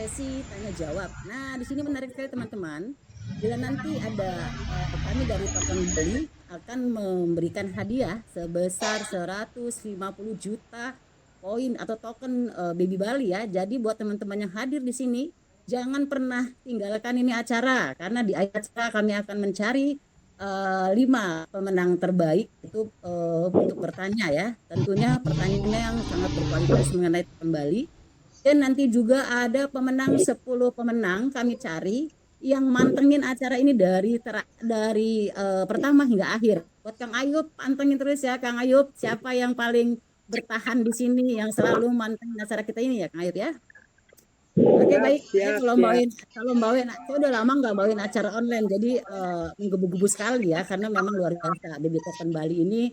sesi tanya jawab. Nah, di sini menarik sekali teman-teman. Bila nanti ada kami dari Token Bali akan memberikan hadiah sebesar 150 juta koin atau token Baby Bali ya. Jadi buat teman-teman yang hadir di sini jangan pernah tinggalkan ini acara karena di acara kami akan mencari 5 pemenang terbaik itu untuk bertanya ya. Tentunya pertanyaannya yang sangat berkualitas mengenai Token Bali. Dan nanti juga ada pemenang 10 pemenang kami cari yang mantengin acara ini dari pertama hingga akhir. Buat Kang Ayub, pantengin terus ya Kang Ayub. Siapa yang paling bertahan di sini yang selalu mantengin acara kita ini ya Kang Ayub ya. Oke baik, saya kalau bawain, saya udah lama nggak bawain acara online, jadi menggebu-gebu sekali ya, karena memang luar biasa. Baby Token Bali ini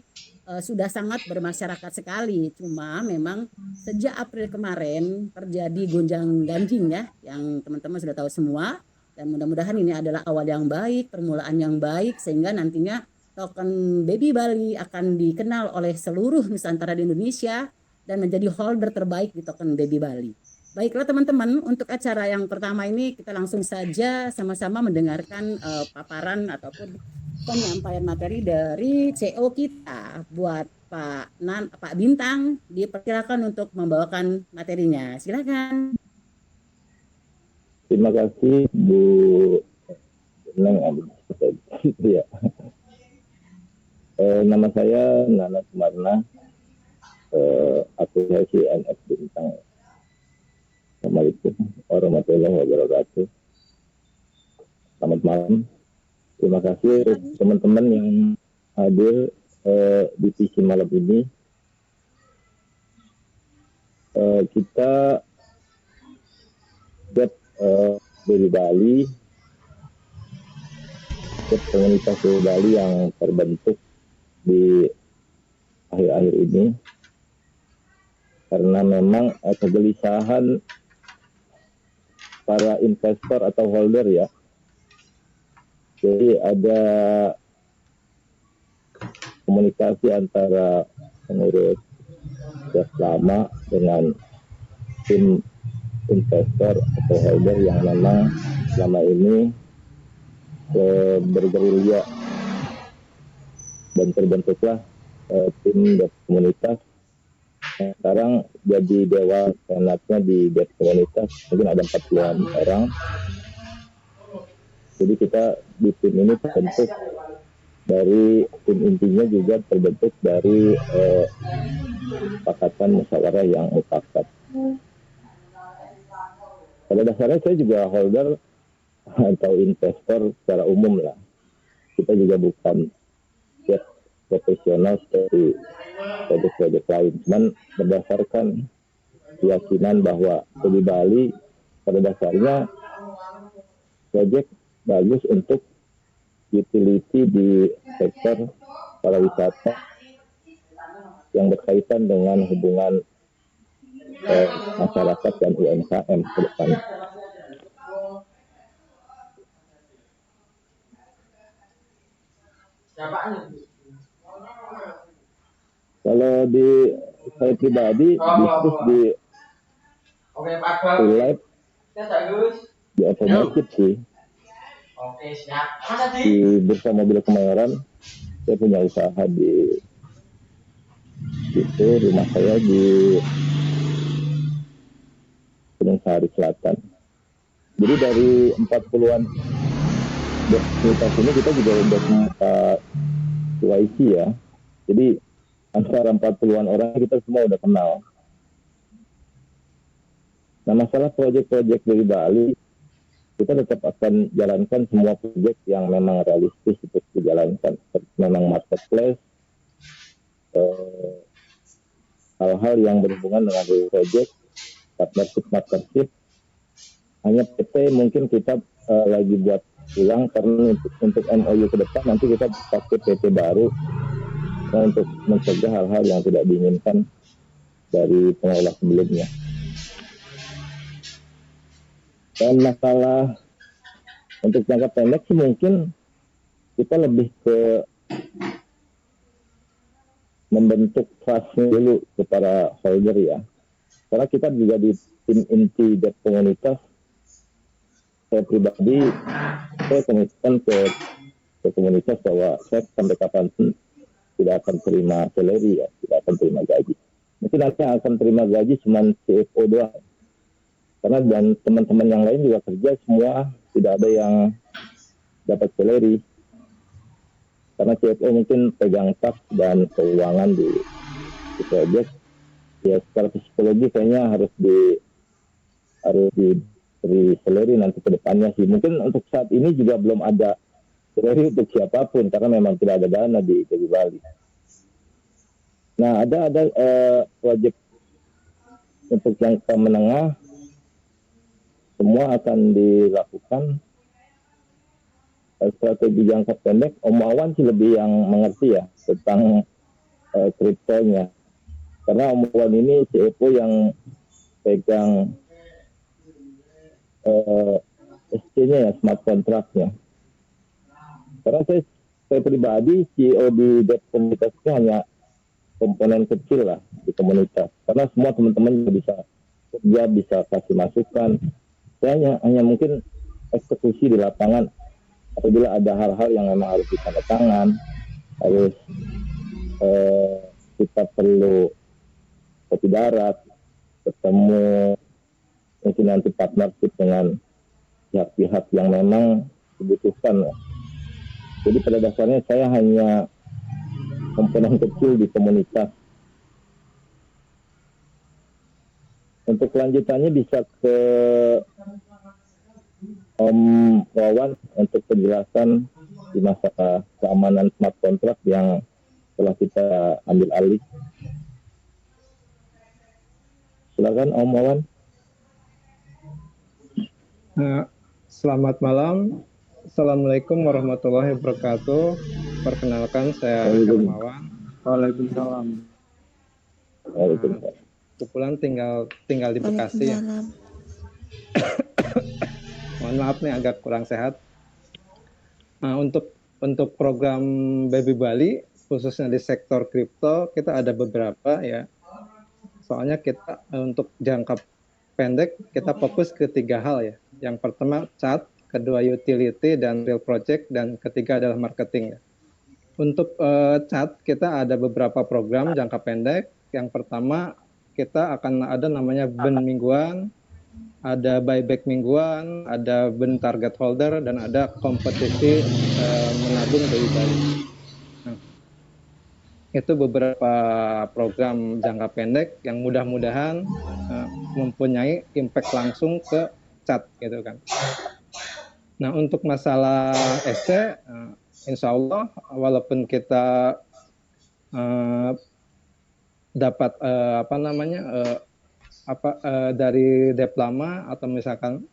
sudah sangat bermasyarakat sekali. Cuma memang sejak April kemarin terjadi gonjang-ganjing ya, yang teman-teman sudah tahu semua. Dan mudah-mudahan ini adalah awal yang baik, permulaan yang baik, sehingga nantinya token Baby Bali akan dikenal oleh seluruh Nusantara di Indonesia dan menjadi holder terbaik di token Baby Bali. Baiklah teman-teman, untuk acara yang pertama ini kita langsung saja sama-sama mendengarkan paparan ataupun penyampaian materi dari CO kita. Buat Pak Bintang, dipersilakan untuk membawakan materinya. Silakan. Terima kasih Bu Neng. Ya. Nama saya Nana Sumarna, asosiasi NF Bintang. Assalamualaikum warahmatullahi wabarakatuh. Selamat malam. Terima kasih teman-teman yang hadir di sesi malam ini. Kita dari Bali, komunitas dari Bali yang terbentuk di akhir-akhir ini karena memang kegelisahan para investor atau holder ya. Jadi ada komunikasi antara pengurus sudah lama dengan tim investor atau holder yang memang selama ini bergerilya dan terbentuklah tim dan komunitas. Sekarang jadi dewan senatnya di dewan komunitas mungkin ada 40-an orang. Jadi kita di tim ini terbentuk dari tim intinya juga terbentuk dari kesepakatan musyawarah yang mufakat. Pada dasarnya saya juga holder atau investor secara umum lah. Kita juga bukan profesional seperti proyek-proyek lain. Cuman berdasarkan keyakinan bahwa di Bali pada dasarnya proyek bagus untuk utility di sektor pariwisata yang berkaitan dengan hubungan masyarakat dan UMKM ke depan. Kalau di saya pribadi bisnis di live di otomotif sih. Di Bursa Mobil Kemayoran saya punya usaha di itu, rumah saya di Gunung Sahari Selatan. Jadi dari 40-an komunitas ini kita juga udah KYC ya. Jadi antara 40-an orang kita semua udah kenal. Nah, masalah proyek-proyek dari Bali, kita tetap akan jalankan semua proyek yang memang realistis untuk dijalankan. Memang marketplace, hal-hal yang berhubungan dengan proyek, partnership. Hanya PT mungkin kita lagi buat ulang karena untuk MOU ke depan nanti kita pakai PT baru untuk mencegah hal-hal yang tidak diinginkan dari pengelola sebelumnya. Dan masalah untuk jangka pendek sih mungkin kita lebih ke membentuk trust dulu ke para holder ya. Karena kita juga di tim inti dari komunitas saya pribadi saya komitmen ke komunitas bahwa saya sampai kapanpun tidak akan terima salary ya, tidak akan terima gaji. Mungkin nanti akan terima gaji cuma CFO doang. Karena dan teman-teman yang lain juga kerja semua tidak ada yang dapat salary. Karena CFO mungkin pegang tax dan keuangan di project. Ya secara psikologi kayaknya harus diberi salary nanti ke depannya sih. Mungkin untuk saat ini juga belum ada salary untuk siapapun karena memang tidak ada dana di Bali. Nah, ada proyek untuk jangka menengah semua akan dilakukan. Strategi jangka pendek Om Wawan sih lebih yang mengerti ya tentang kriptonya. Karena Om Wawan ini CFO yang pegang SC-nya ya, smart contract-nya. Karena saya pribadi CEO di Debt komunitas itu hanya komponen kecil lah di komunitas. Karena semua teman-teman juga bisa kerja, bisa kasih masukan. Saya hanya mungkin eksekusi di lapangan apabila ada hal-hal yang memang harus ditandatangan, harus kita perlu kopi darat, ketemu mungkin nanti partnership dengan pihak-pihak yang memang dibutuhkan. Jadi pada dasarnya saya hanya komponen kecil di komunitas. Untuk kelanjutannya bisa ke Om Wawan untuk penjelasan di masa keamanan smart contract yang telah kita ambil alih. Silakan Om Wawan. Selamat malam. Assalamualaikum warahmatullahi wabarakatuh. Perkenalkan saya Kang Wawan. Waalaikumsalam. Kebetulan tinggal di Bekasi ya. Mohon maaf nih agak kurang sehat. Untuk program Baby Bali khususnya di sektor kripto kita ada beberapa ya. Soalnya kita untuk jangka pendek kita fokus ke 3 hal ya. Yang pertama chat, kedua utility dan real project, dan ketiga adalah marketing ya. Untuk chat kita ada beberapa program jangka pendek. Yang pertama kita akan ada namanya burn mingguan, ada buyback mingguan, ada burn target holder, dan ada kompetisi menabung Baby Bali. Nah, itu beberapa program jangka pendek yang mudah-mudahan mempunyai impact langsung ke chat gitu kan. Nah untuk masalah SC, insya Allah walaupun kita dapat dari DEP lama atau misalkan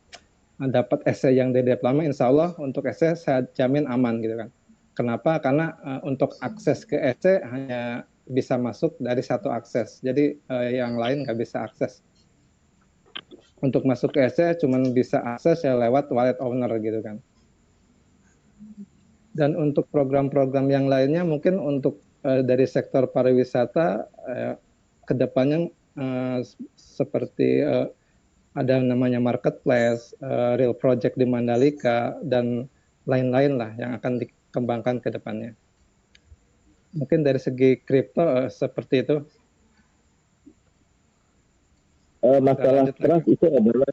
dapat SC yang dari DEP lama, insya Allah untuk SC saya jamin aman gitu kan. Kenapa? Karena untuk akses ke SC hanya bisa masuk dari satu akses, jadi yang lain nggak bisa akses. Untuk masuk ke SC cuma bisa akses ya lewat wallet owner gitu kan. Dan untuk program-program yang lainnya mungkin untuk dari sektor pariwisata kedepannya seperti ada namanya marketplace, real project di Mandalika, dan lain-lain lah yang akan dikembangkan ke depannya. Mungkin dari segi kripto seperti itu. Masalah trust itu adalah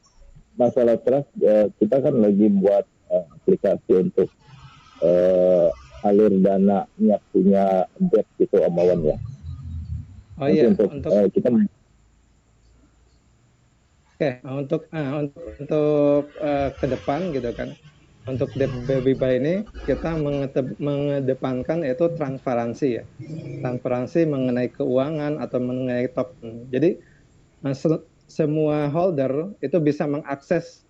masalah trust. Kita kan lagi buat aplikasi untuk alir dananya punya debt gitu Om Wawan ya. Oh iya, untuk kita untuk ke depan gitu kan. Untuk Baby Bali ini kita mengedepankan yaitu transparansi ya. Transparansi mengenai keuangan atau mengenai token. Jadi semua holder itu bisa mengakses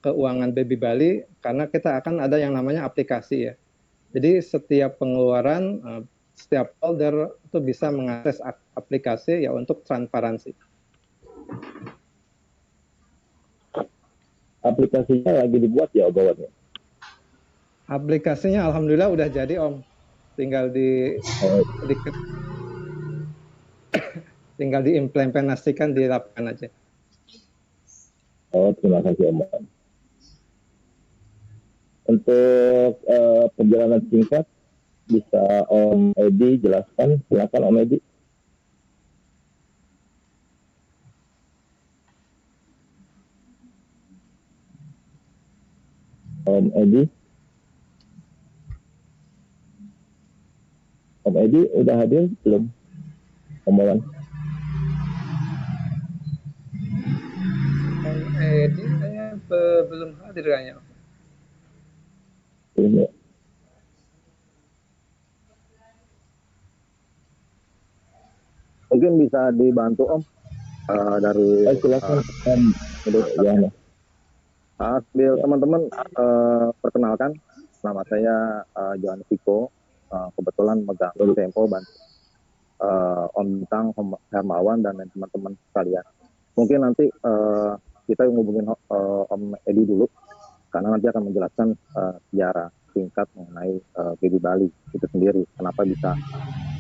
keuangan Baby Bali karena kita akan ada yang namanya aplikasi ya. Jadi setiap pengeluaran setiap holder itu bisa mengakses aplikasi ya untuk transparansi. Aplikasinya lagi dibuat ya Om Wawan ya? Aplikasinya alhamdulillah udah jadi Om. Tinggal tinggal diimplementasikan di lapangan aja. Oh, terima kasih Om Wawan. Untuk perjalanan singkat bisa Om Edi jelaskan, silakan Om Edi. Om Edi, Om Edi udah hadir belum? Om Wawan. Om Edi kayaknya belum hadir kayaknya. Ini. Mungkin bisa dibantu Om dari Silakan Om. Ya, sambil teman-teman perkenalkan, nama saya Johan Viko, kebetulan megang tempo bantu Om Bintang, Om Hermawan dan teman-teman sekalian. Mungkin nanti kita ngubungin Om Edi dulu, karena nanti akan menjelaskan sejarah singkat mengenai PB Bali itu sendiri, kenapa bisa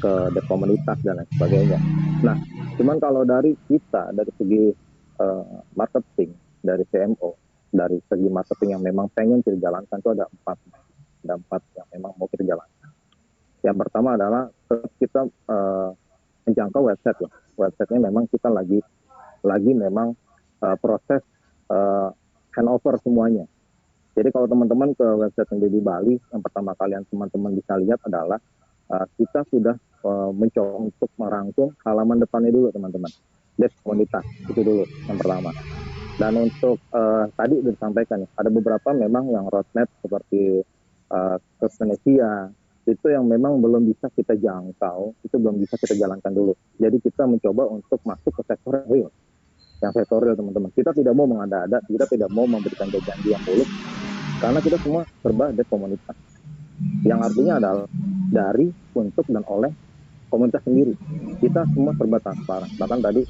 ke komunitas dan lain sebagainya. Nah, cuman kalau dari kita, dari segi marketing, dari CMO, dari segi marketing yang memang pengen kita jalankan itu ada empat yang memang mau kita jalankan. Yang pertama adalah kita menjangkau website ya. Websitenya memang kita lagi memang proses handover semuanya. Jadi kalau teman-teman ke website yang di Bali, yang pertama kali yang teman-teman bisa lihat adalah kita sudah mencoba untuk merangkum halaman depannya dulu teman-teman. Desk komunitas itu dulu yang pertama. Dan untuk tadi sudah disampaikan ya, ada beberapa memang yang roadmap seperti ke Venesia itu yang memang belum bisa kita jangkau, itu belum bisa kita jalankan dulu. Jadi kita mencoba untuk masuk ke sektor real, yang sektor real teman-teman. Kita tidak mau mengada-ada, kita tidak mau memberikan janji yang muluk, karena kita semua serba desk komunitas. Yang artinya adalah dari, untuk, dan oleh komunitas sendiri. Kita semua serba transparan. Bahkan tadi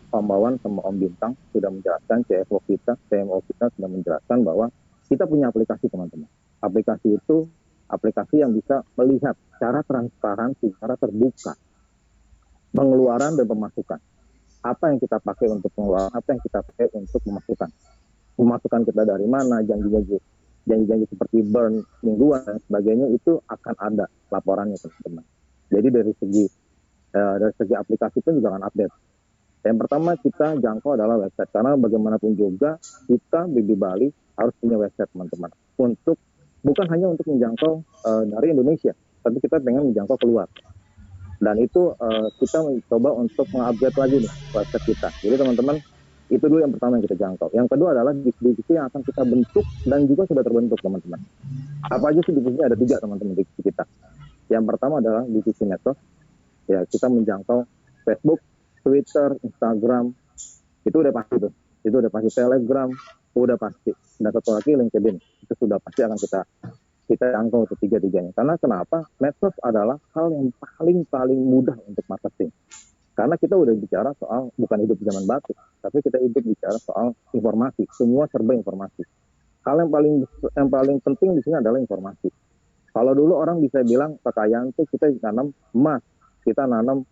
Om Wawan sama Om Bintang sudah menjelaskan, CFO kita, CMO kita sudah menjelaskan bahwa kita punya aplikasi teman-teman. Aplikasi itu aplikasi yang bisa melihat secara transparansi, secara terbuka, pengeluaran dan pemasukan. Apa yang kita pakai untuk pengeluaran, apa yang kita pakai untuk pemasukan. Pemasukan kita dari mana, janji-janji seperti burn mingguan dan sebagainya itu akan ada laporannya teman-teman. Jadi dari segi aplikasi itu juga akan update. Yang pertama kita jangkau adalah website, karena bagaimanapun juga kita BB Bali harus punya website teman-teman. Untuk bukan hanya untuk menjangkau dari Indonesia, tapi kita pengen menjangkau keluar. Dan itu kita mencoba untuk mengupgrade lagi nih website kita. Jadi teman-teman, itu dulu yang pertama yang kita jangkau. Yang kedua adalah divisi yang akan kita bentuk dan juga sudah terbentuk teman-teman. Apa aja sih divisinya? Ada 3 teman-teman divisi kita. Yang pertama adalah divisi medsos. Ya, kita menjangkau Facebook, Twitter, Instagram. Itu udah pasti tuh. Itu udah pasti. Telegram, udah pasti. Dan satu lagi LinkedIn. Itu sudah pasti akan kita jangkau untuk 3-3-nya. Karena kenapa? Medsos adalah hal yang paling mudah untuk marketing. Karena kita udah bicara soal bukan hidup zaman batu, tapi kita bicara soal informasi. Semua serba informasi. Hal yang paling penting di sini adalah informasi. Kalau dulu orang bisa bilang kekayaan itu kita nanam emas, kita nanam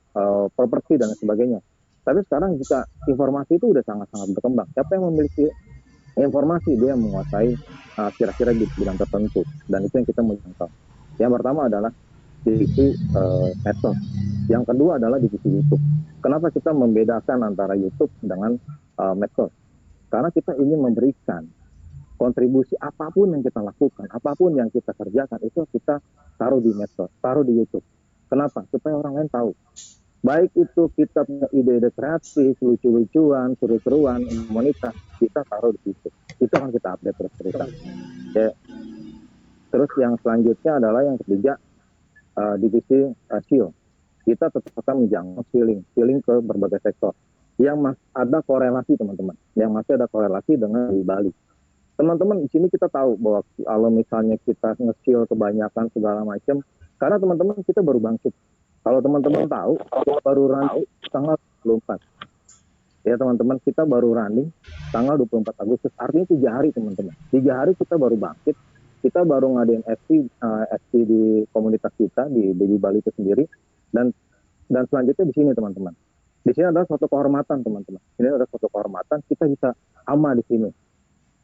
properti dan sebagainya. Tapi sekarang jika informasi itu udah sangat-sangat berkembang. Siapa yang memiliki informasi, dia yang menguasai kira-kira di bidang tertentu. Dan itu yang kita mau jangkau. Yang pertama adalah divisi medsos. Yang kedua adalah divisi YouTube. Kenapa kita membedakan antara YouTube dengan medsos? Karena kita ingin memberikan kontribusi apapun yang kita lakukan, apapun yang kita kerjakan, itu kita taruh di medsos, taruh di YouTube. Kenapa? Supaya orang lain tahu. Baik itu kita punya ide-ide kreatif, lucu-lucuan, seru-seruan, komunitas, kita taruh di situ. Itu akan kita update terus-terusan. Ya. Terus yang selanjutnya adalah yang ketiga, divisi skill. Kita tetap akan menjangkau skilling ke berbagai sektor. Yang ada korelasi teman-teman, yang masih ada korelasi dengan di Bali. Teman-teman di sini kita tahu bahwa kalau misalnya kita nge-skill kebanyakan segala macam, karena teman-teman kita baru bangkit. Kalau teman-teman tahu, baru running tanggal 24. Ya teman-teman, kita baru running tanggal 24 Agustus. Artinya 3 hari teman-teman. 3 hari kita baru bangkit. Kita baru ngadain FC di komunitas kita, di BB Bali itu sendiri. Dan selanjutnya di sini teman-teman. Di sini adalah suatu kehormatan teman-teman. Ini adalah suatu kehormatan, kita bisa ama di sini.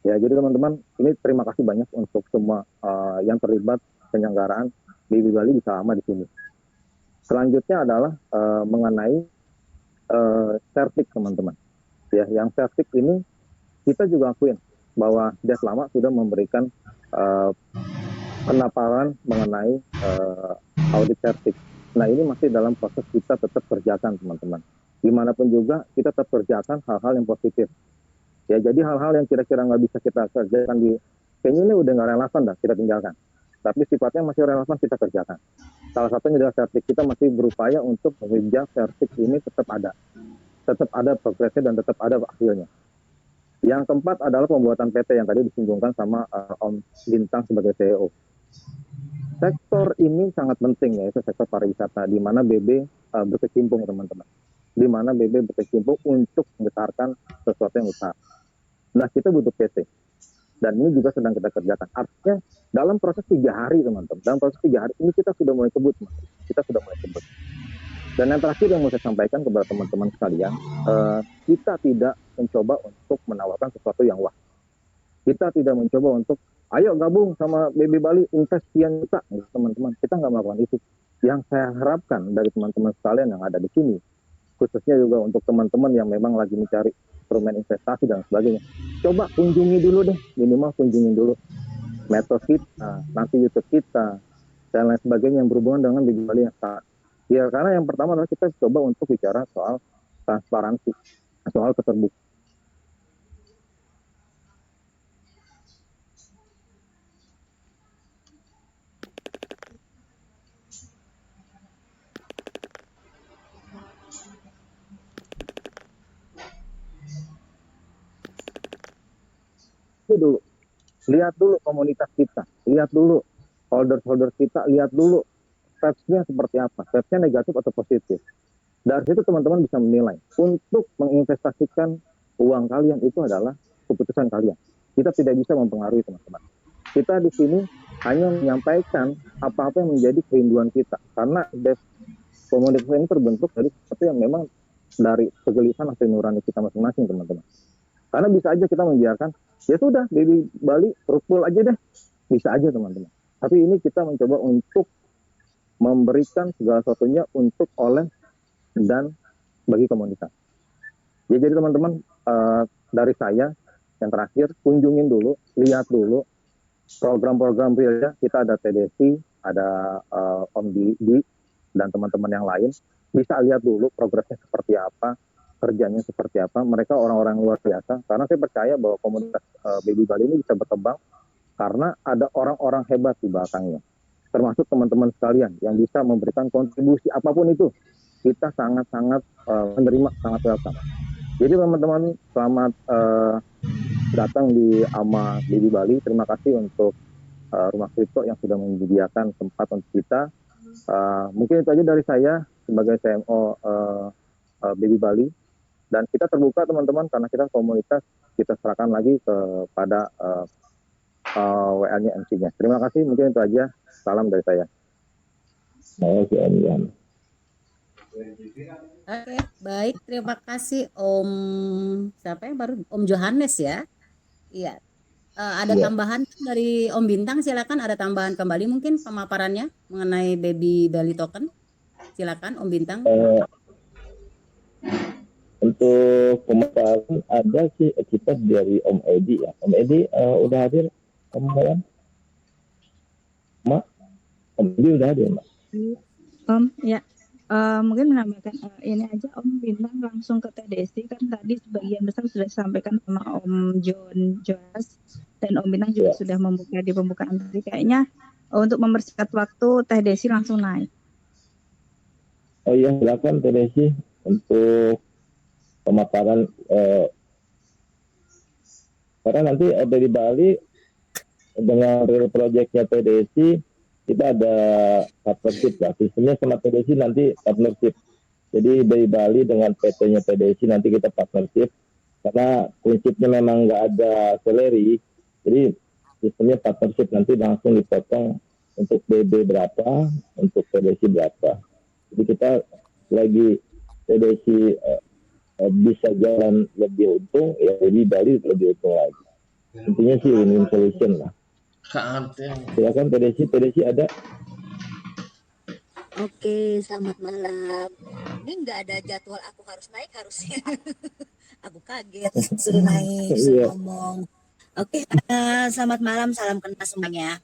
Ya, jadi teman-teman, ini terima kasih banyak untuk semua yang terlibat penyelenggaraan Baby Bali bersama di sini. Selanjutnya adalah mengenai sertik teman-teman. Ya, yang sertik ini kita juga akuin bahwa sudah lama sudah memberikan pendaparan mengenai audit sertik. Nah, ini masih dalam proses kita tetap kerjakan teman-teman. Dimanapun juga kita tetap kerjakan hal-hal yang positif. Ya, jadi hal-hal yang kira-kira nggak bisa kita kerjakan kayaknya ini udah nggak relevan dah, kita tinggalkan. Tapi sifatnya masih relevan kita kerjakan. Salah satunya adalah sertik. Kita masih berupaya untuk mengejar sertik ini tetap ada progresnya dan tetap ada hasilnya. Yang keempat adalah pembuatan PT yang tadi disinggungkan sama Om Bintang sebagai CEO. Sektor ini sangat penting, yaitu sektor pariwisata, di mana BB berkecimpung teman-teman. Di mana BB berkecimpung untuk membesarkan sesuatu yang besar. Nah, kita butuh PT. Dan ini juga sedang kita kerjakan. Artinya dalam proses 3 hari teman-teman. Dalam proses 3 hari ini kita sudah mulai kebut. Kita sudah mulai kebut. Dan yang terakhir yang mau saya sampaikan kepada teman-teman sekalian, kita tidak mencoba untuk menawarkan sesuatu yang wah. Kita tidak mencoba untuk, ayo gabung sama BB Bali, invest sekian juta. Teman-teman, kita nggak melakukan itu. Yang saya harapkan dari teman-teman sekalian yang ada di sini, khususnya juga untuk teman-teman yang memang lagi mencari instrumen investasi dan sebagainya, coba kunjungi dulu deh, minimal kunjungi dulu medsos kita, nanti YouTube kita, dan lain sebagainya yang berhubungan dengan BB Bali yang saat. Ya, karena yang pertama adalah kita coba untuk bicara soal transparansi, soal keterbukaan. Dulu, lihat dulu komunitas kita, lihat dulu holder kita, lihat dulu vibes-nya seperti apa, vibes-nya negatif atau positif. Dari situ teman-teman bisa menilai. Untuk menginvestasikan uang kalian itu adalah keputusan kalian. Kita tidak bisa mempengaruhi teman-teman. Kita di sini hanya menyampaikan apa-apa yang menjadi kerinduan kita. Karena komunitas ini terbentuk dari sesuatu yang memang dari kegelisahan atau nurani kita masing-masing teman-teman. Karena bisa aja kita membiarkan, ya sudah, Baby Bali rukul aja deh. Bisa aja teman-teman. Tapi ini kita mencoba untuk memberikan segala sesuatunya untuk oleh dan bagi komunitas. Ya, jadi teman-teman, dari saya yang terakhir, kunjungin dulu, lihat dulu program-program realnya. Kita ada TDC, ada Om Didi, dan teman-teman yang lain. Bisa lihat dulu progresnya seperti apa, kerjanya seperti apa. Mereka orang-orang luar biasa, karena saya percaya bahwa komunitas Baby Bali ini bisa berkembang karena ada orang-orang hebat di belakangnya, termasuk teman-teman sekalian yang bisa memberikan kontribusi apapun itu. Kita sangat-sangat menerima, sangat welcome. Jadi teman-teman, selamat datang di AMA Baby Bali. Terima kasih untuk Rumah Kripto yang sudah menyediakan tempat untuk kita. Mungkin itu aja dari saya sebagai CMO Baby Bali. Dan kita terbuka teman-teman, karena kita komunitas, kita serahkan lagi kepada WA-nya MC-nya. Terima kasih, mungkin itu aja. Salam dari saya. Oke, Oke, baik. Terima kasih Om. Siapa yang baru? Om Johannes ya. Iya. Ada Iya. tambahan dari Om Bintang, silakan, ada tambahan kembali mungkin pemaparannya mengenai Baby Bali Token. Silakan Om Bintang. Untuk pemaparan ada sih kita dari Om Edi ya. Om Edi udah hadir kemarin? Mak? Om Edi udah hadir, Mak? Om, ya. Mungkin menambahkan ini aja, Om Bintang langsung ke TDC, kan tadi sebagian besar sudah disampaikan sama Om Jonas, dan Om Bintang juga sudah membuka di pembukaan tadi. Kayaknya untuk mempersingkat waktu, TDC langsung naik. Oh iya, silakan TDC untuk pemaparan. Karena nanti dari Bali dengan real project-nya TDC, kita ada partnership lah. Sistemnya sama TDC nanti partnership. Jadi dari Bali dengan PT-nya TDC nanti kita partnership. Karena prinsipnya memang nggak ada salary. Jadi sistemnya partnership, nanti langsung dipotong untuk BB berapa, untuk TDC berapa. Jadi kita lagi TDC bisa jalan lebih untung, ya jadi Bali lebih untung lagi. intinya sih win-win solution lah. Silakan PDC ada. Oke, selamat malam. Ini nggak ada jadwal aku harus naik harusnya. Aku kaget suruh naik, suruh Iya. ngomong. Oke, selamat malam, salam kenal semuanya.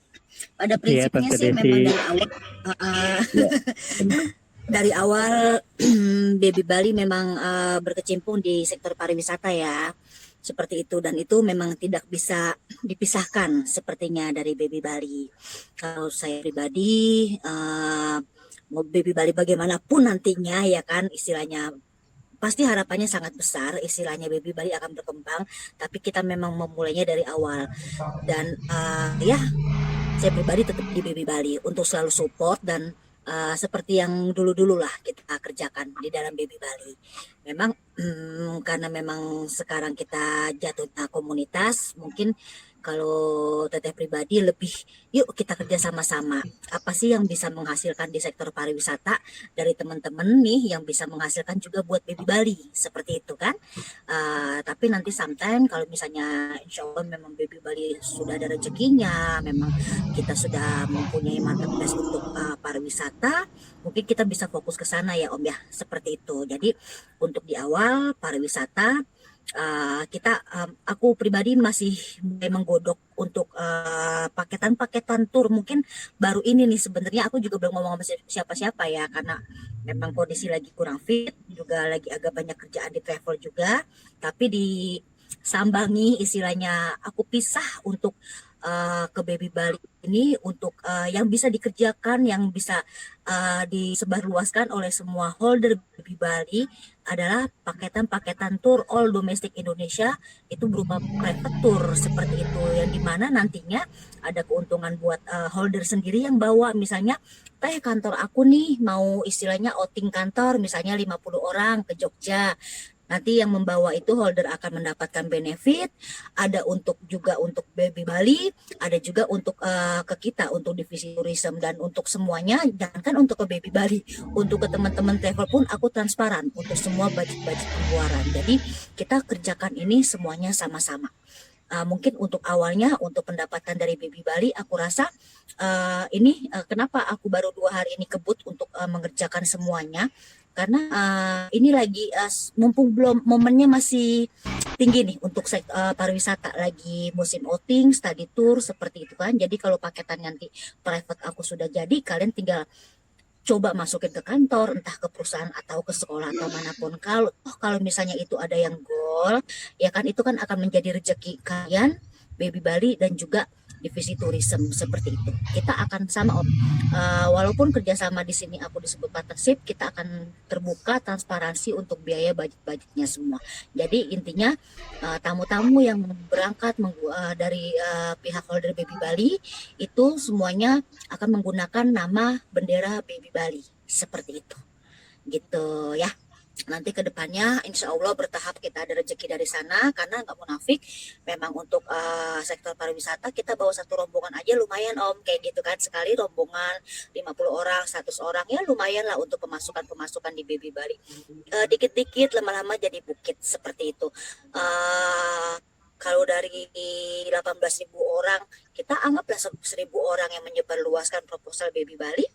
Pada Iya, prinsipnya Tante sih memang Desi. dari awal, Ya. dari awal Baby Bali memang berkecimpung di sektor pariwisata ya. Seperti itu, dan itu memang tidak bisa dipisahkan sepertinya dari Baby Bali. Kalau saya pribadi mau Baby Bali bagaimanapun nantinya ya kan, istilahnya pasti harapannya sangat besar, istilahnya Baby Bali akan berkembang, tapi kita memang memulainya dari awal. Dan ya saya pribadi tetap di Baby Bali untuk selalu support dan seperti yang dulu-dulu lah kita kerjakan di dalam Baby Bali. Memang karena memang sekarang kita jatuhnya komunitas, mungkin kalau teteh pribadi lebih yuk kita kerja sama-sama. Apa sih yang bisa menghasilkan di sektor pariwisata dari teman-teman nih yang bisa menghasilkan juga buat Baby Bali seperti itu kan. Tapi nanti sometime kalau misalnya insya Allah memang Baby Bali sudah ada rezekinya, memang kita sudah mempunyai marketplace untuk pariwisata, mungkin kita bisa fokus ke sana ya Om ya, seperti itu. Jadi untuk di awal pariwisata aku pribadi masih mulai menggodok untuk paketan-paketan tur. Mungkin baru ini nih sebenarnya aku juga belum ngomong sama siapa-siapa ya, karena memang kondisi lagi kurang fit, juga lagi agak banyak kerjaan di travel juga, tapi disambangi istilahnya aku pisah untuk ke Baby Bali ini untuk yang bisa dikerjakan, yang bisa disebarluaskan oleh semua holder Baby Bali adalah paketan-paketan tour all domestic Indonesia, itu berupa private tour seperti itu, yang dimana nantinya ada keuntungan buat holder sendiri yang bawa, misalnya kantor aku nih mau istilahnya outing kantor misalnya 50 orang ke Jogja. Nanti yang membawa itu holder akan mendapatkan benefit, ada juga untuk Baby Bali, ada juga untuk ke kita, untuk divisi tourism, dan untuk semuanya, jangankan untuk ke Baby Bali, untuk ke teman-teman travel pun aku transparan untuk semua budget-budget pengeluaran. Jadi kita kerjakan ini semuanya sama-sama. Mungkin untuk awalnya untuk pendapatan dari Baby Bali, aku rasa kenapa aku baru 2 hari ini kebut untuk mengerjakan semuanya, karena ini lagi mumpung belum momennya masih tinggi nih untuk pariwisata, lagi musim outing, study tour seperti itu kan. Jadi kalau paketan nanti private aku sudah jadi, kalian tinggal coba masukin ke kantor, entah ke perusahaan atau ke sekolah atau manapun. Kalau misalnya itu ada yang goal, ya kan itu kan akan menjadi rezeki kalian, Baby Bali, dan juga divisi tourism seperti itu. Kita akan sama Om. Walaupun kerjasama di sini aku disebut partnership, kita akan terbuka transparansi untuk biaya budget-budgetnya semua. Jadi intinya tamu-tamu yang berangkat dari pihak holder Baby Bali itu semuanya akan menggunakan nama bendera Baby Bali seperti itu. Gitu ya. Nanti ke depannya insya Allah bertahap kita ada rezeki dari sana, karena nggak munafik memang untuk sektor pariwisata kita bawa satu rombongan aja lumayan Om, kayak gitu kan, sekali rombongan 50 orang 100 orang ya lumayan lah untuk pemasukan di Baby Bali. Dikit-dikit lama-lama jadi bukit seperti itu. Kalau dari 18.000 orang kita anggaplah 1.000 orang yang menyebarluaskan proposal Baby Bali.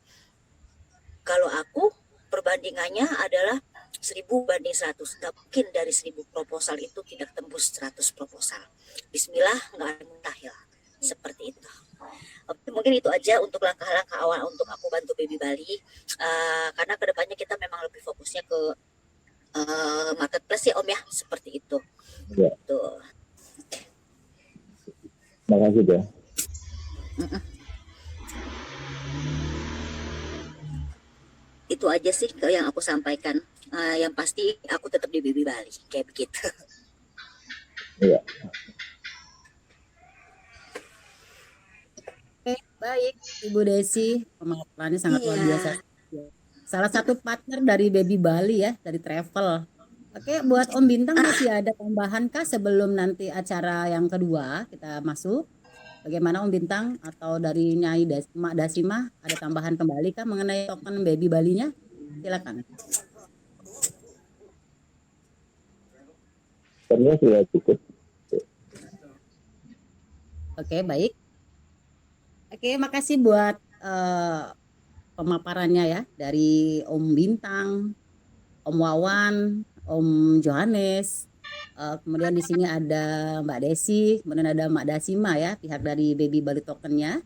Kalau aku perbandingannya adalah 1.000 banding 100. Gak mungkin dari 1.000 proposal itu tidak tembus 100 proposal. Bismillah, gak ada mustahil. Seperti itu. Mungkin itu aja untuk langkah-langkah awal untuk aku bantu Baby Bali. Karena kedepannya kita memang lebih fokusnya ke marketplace ya Om ya. Seperti itu. Ya. Tuh. Makasih ya. Itu aja sih yang aku sampaikan. Yang pasti aku tetap di Baby Bali kayak begitu. Iya. Baik, Ibu Desi, pemaparannya sangat luar Iya. biasa. Salah satu partner dari Baby Bali ya, dari travel. Oke, buat Om Bintang masih ada tambahan kah sebelum nanti acara yang kedua kita masuk? Bagaimana Om Bintang atau dari Nyai Mak Dasima ada tambahan kembali kah mengenai token Baby Balinya? Silakan. Sebenarnya sudah cukup. Oke, baik. Oke, makasih buat pemaparannya ya dari Om Bintang, Om Wawan, Om Johannes. Kemudian di sini ada Mbak Desi, kemudian ada Mbak Dasima ya, pihak dari Baby Bali Tokennya.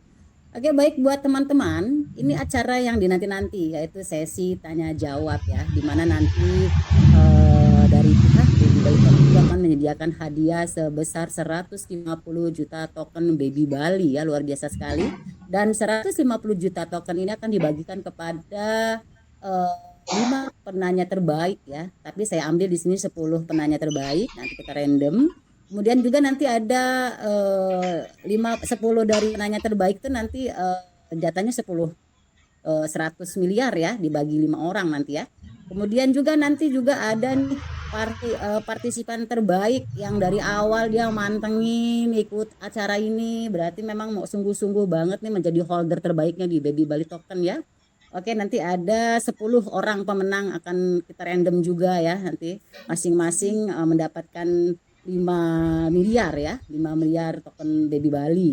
Oke, baik buat teman-teman, ini acara yang dinanti-nanti yaitu sesi tanya jawab ya, di mana nanti dari pihak Baby Bali Token itu akan menyediakan hadiah sebesar 150 juta token Baby Bali ya, luar biasa sekali. Dan 150 juta token ini akan dibagikan kepada 5 penanya terbaik ya. Tapi saya ambil di sini 10 penanya terbaik, nanti kita random. Kemudian juga nanti ada 10 dari penanya terbaik itu nanti jatahnya 100 miliar ya, dibagi 5 orang nanti ya. Kemudian juga nanti juga ada nih partisipan terbaik yang dari awal dia mantengin ikut acara ini, berarti memang mau sungguh-sungguh banget nih menjadi holder terbaiknya di Baby Bali Token ya. Oke, nanti ada 10 orang pemenang akan kita random juga ya, nanti masing-masing mendapatkan 5 miliar ya, 5 miliar token Baby Bali.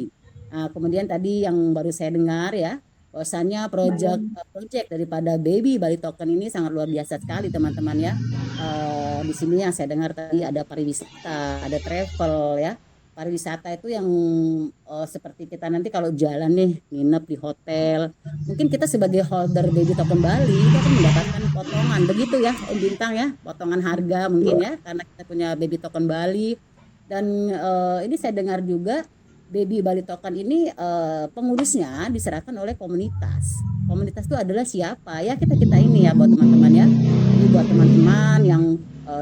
Nah, kemudian tadi yang baru saya dengar ya, bahwasannya project daripada Baby Bali Token ini sangat luar biasa sekali teman-teman ya. Di sini yang saya dengar tadi ada pariwisata, ada travel ya. Pariwisata itu yang seperti kita nanti kalau jalan nih nginep di hotel, mungkin kita sebagai holder Baby Token Bali itu akan mendapatkan potongan begitu ya Om Bintang ya, potongan harga mungkin ya karena kita punya Baby Token Bali. Dan ini saya dengar juga Baby Bali Token ini pengurusnya diserahkan oleh komunitas. Komunitas itu adalah siapa ya, kita ini ya buat teman-teman ya. Jadi buat teman-teman yang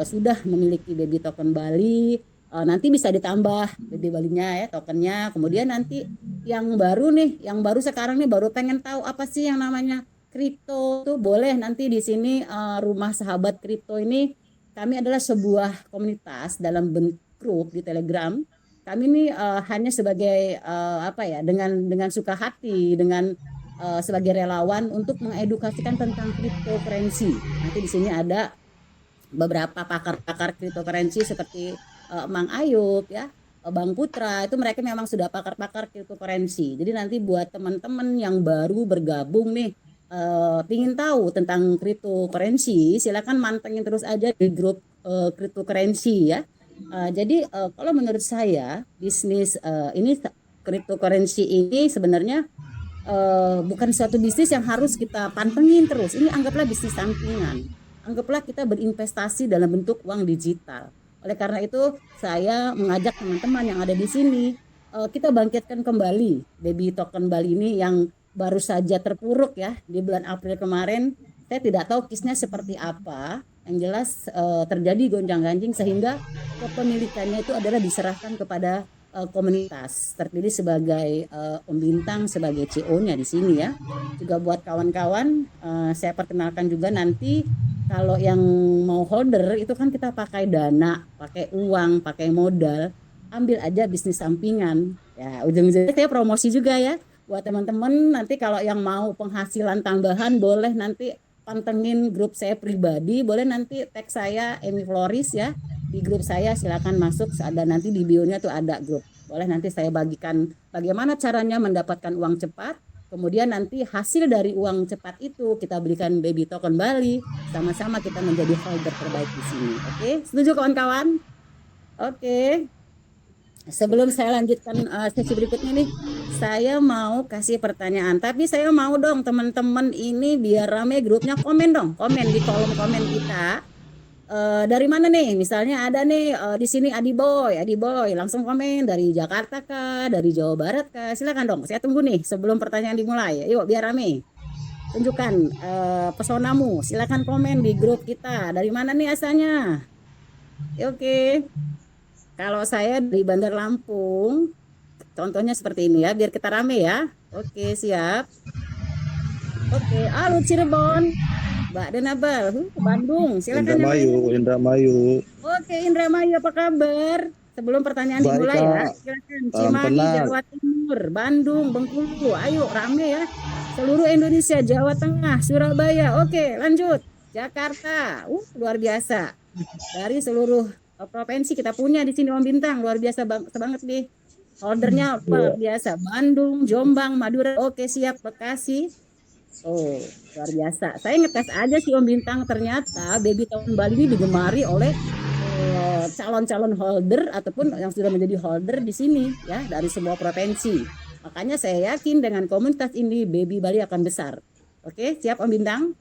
sudah memiliki Baby Token Bali, nanti bisa ditambah Baby Balinya ya, tokennya. Kemudian nanti yang baru nih, yang baru sekarang nih baru pengen tahu apa sih yang namanya kripto tuh, boleh nanti di sini Rumah Sahabat Kripto ini kami adalah sebuah komunitas dalam bentuk grup di Telegram. Kami ini hanya sebagai apa ya, dengan suka hati, dengan sebagai relawan untuk mengedukasikan tentang cryptocurrency. Nanti di sini ada beberapa pakar-pakar cryptocurrency seperti Mang Ayub ya, Bang Putra, itu mereka memang sudah pakar-pakar cryptocurrency. Jadi nanti buat teman-teman yang baru bergabung nih, ingin tahu tentang cryptocurrency, silakan mantengin terus aja di grup cryptocurrency ya. Jadi kalau menurut saya bisnis ini cryptocurrency ini sebenarnya bukan suatu bisnis yang harus kita pantengin terus. Ini anggaplah bisnis sampingan. Anggaplah kita berinvestasi dalam bentuk uang digital. Oleh karena itu saya mengajak teman-teman yang ada di sini, kita bangkitkan kembali Baby Token Bali ini yang baru saja terpuruk ya di bulan April kemarin. Saya tidak tahu kisnya seperti apa. Yang jelas terjadi gonjang-ganjing sehingga kepemilikannya itu adalah diserahkan kepada komunitas. Terpilih sebagai Om Bintang sebagai CEO-nya di sini ya. Juga buat kawan-kawan saya perkenalkan juga nanti kalau yang mau holder itu kan kita pakai dana, pakai uang, pakai modal, ambil aja bisnis sampingan. Ya, ujung-ujungnya saya promosi juga ya buat teman-teman, nanti kalau yang mau penghasilan tambahan boleh nanti pantengin grup saya pribadi, boleh nanti tag saya Emi Floris ya di grup saya, silakan masuk, ada nanti di bio-nya tuh ada grup. Boleh nanti saya bagikan bagaimana caranya mendapatkan uang cepat. Kemudian nanti hasil dari uang cepat itu kita berikan Baby Token Bali, sama-sama kita menjadi holder terbaik di sini. Oke, setuju kawan-kawan? Oke. Sebelum saya lanjutkan sesi berikutnya nih, saya mau kasih pertanyaan. Tapi saya mau dong teman-teman ini biar rame grupnya, komen dong, komen di kolom komen kita. Dari mana nih? Misalnya ada nih di sini Adi Boy, langsung komen dari Jakarta kah, dari Jawa Barat kah? Silakan dong, saya tunggu nih sebelum pertanyaan dimulai. Yuk biar rame. Tunjukkan pesonamu, silakan komen di grup kita. Dari mana nih asalnya? Oke. Kalau saya dari Bandar Lampung, contohnya seperti ini ya, biar kita rame ya. Oke, siap. Oke, halo Cirebon. Mbak Denabal, Bandung, silakan. Indramayu. Oke, Indramayu apa kabar? Sebelum pertanyaan dimulai ya, silakan. Cimahi, Jawa Timur, Bandung, Bengkulu, ayo rame ya. Seluruh Indonesia, Jawa Tengah, Surabaya. Oke, lanjut. Jakarta, luar biasa. Dari seluruh provinsi kita punya di sini Om Bintang, luar biasa banget nih. Holdernya luar biasa. Bandung, Jombang, Madura, oke siap, Bekasi. Oh, luar biasa. Saya ngetes aja sih Om Bintang, ternyata Baby Tahun Bali ini digemari oleh calon-calon holder ataupun yang sudah menjadi holder di sini ya dari semua provinsi. Makanya saya yakin dengan komunitas ini Baby Bali akan besar. Oke, siap Om Bintang?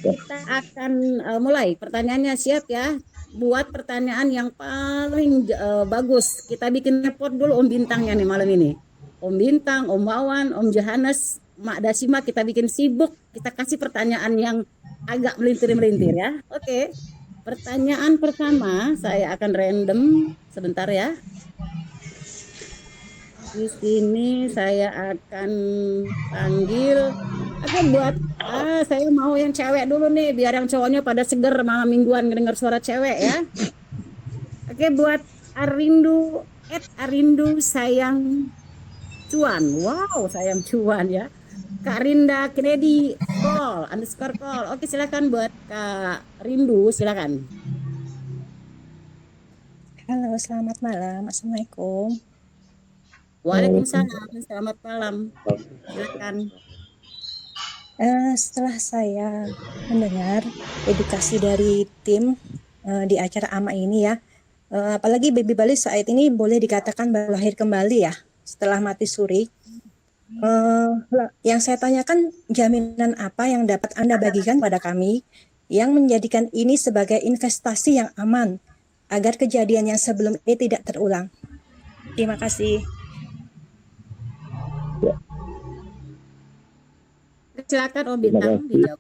Kita akan mulai. Pertanyaannya siap ya. Buat pertanyaan yang paling bagus. Kita bikin report dulu Om Bintangnya nih malam ini. Om Bintang, Om Wawan, Om Johannes, Mak Dasima, kita bikin sibuk. Kita kasih pertanyaan yang agak melintir-melintir ya. Oke. Pertanyaan pertama saya akan random sebentar ya. Di sini saya akan panggil. Oke, saya mau yang cewek dulu nih biar yang cowoknya pada seger malam mingguan ngedenger suara cewek ya. Oke, buat Arindu Arindu sayang cuan. Wow, sayang cuan ya. Kak Rinda Kennedy _call. Oke, silakan buat Kak Rindu, silakan. Halo, selamat malam. Assalamualaikum. Waalaikumsalam, selamat malam. Silakan. Setelah saya mendengar edukasi dari tim di acara AMA ini ya, apalagi Baby Bali saat ini boleh dikatakan baru lahir kembali ya, setelah mati suri. Yang saya tanyakan, jaminan apa yang dapat Anda bagikan pada kami yang menjadikan ini sebagai investasi yang aman agar kejadian yang sebelum ini tidak terulang? Terima kasih. Silakan Om Bintang dijawab.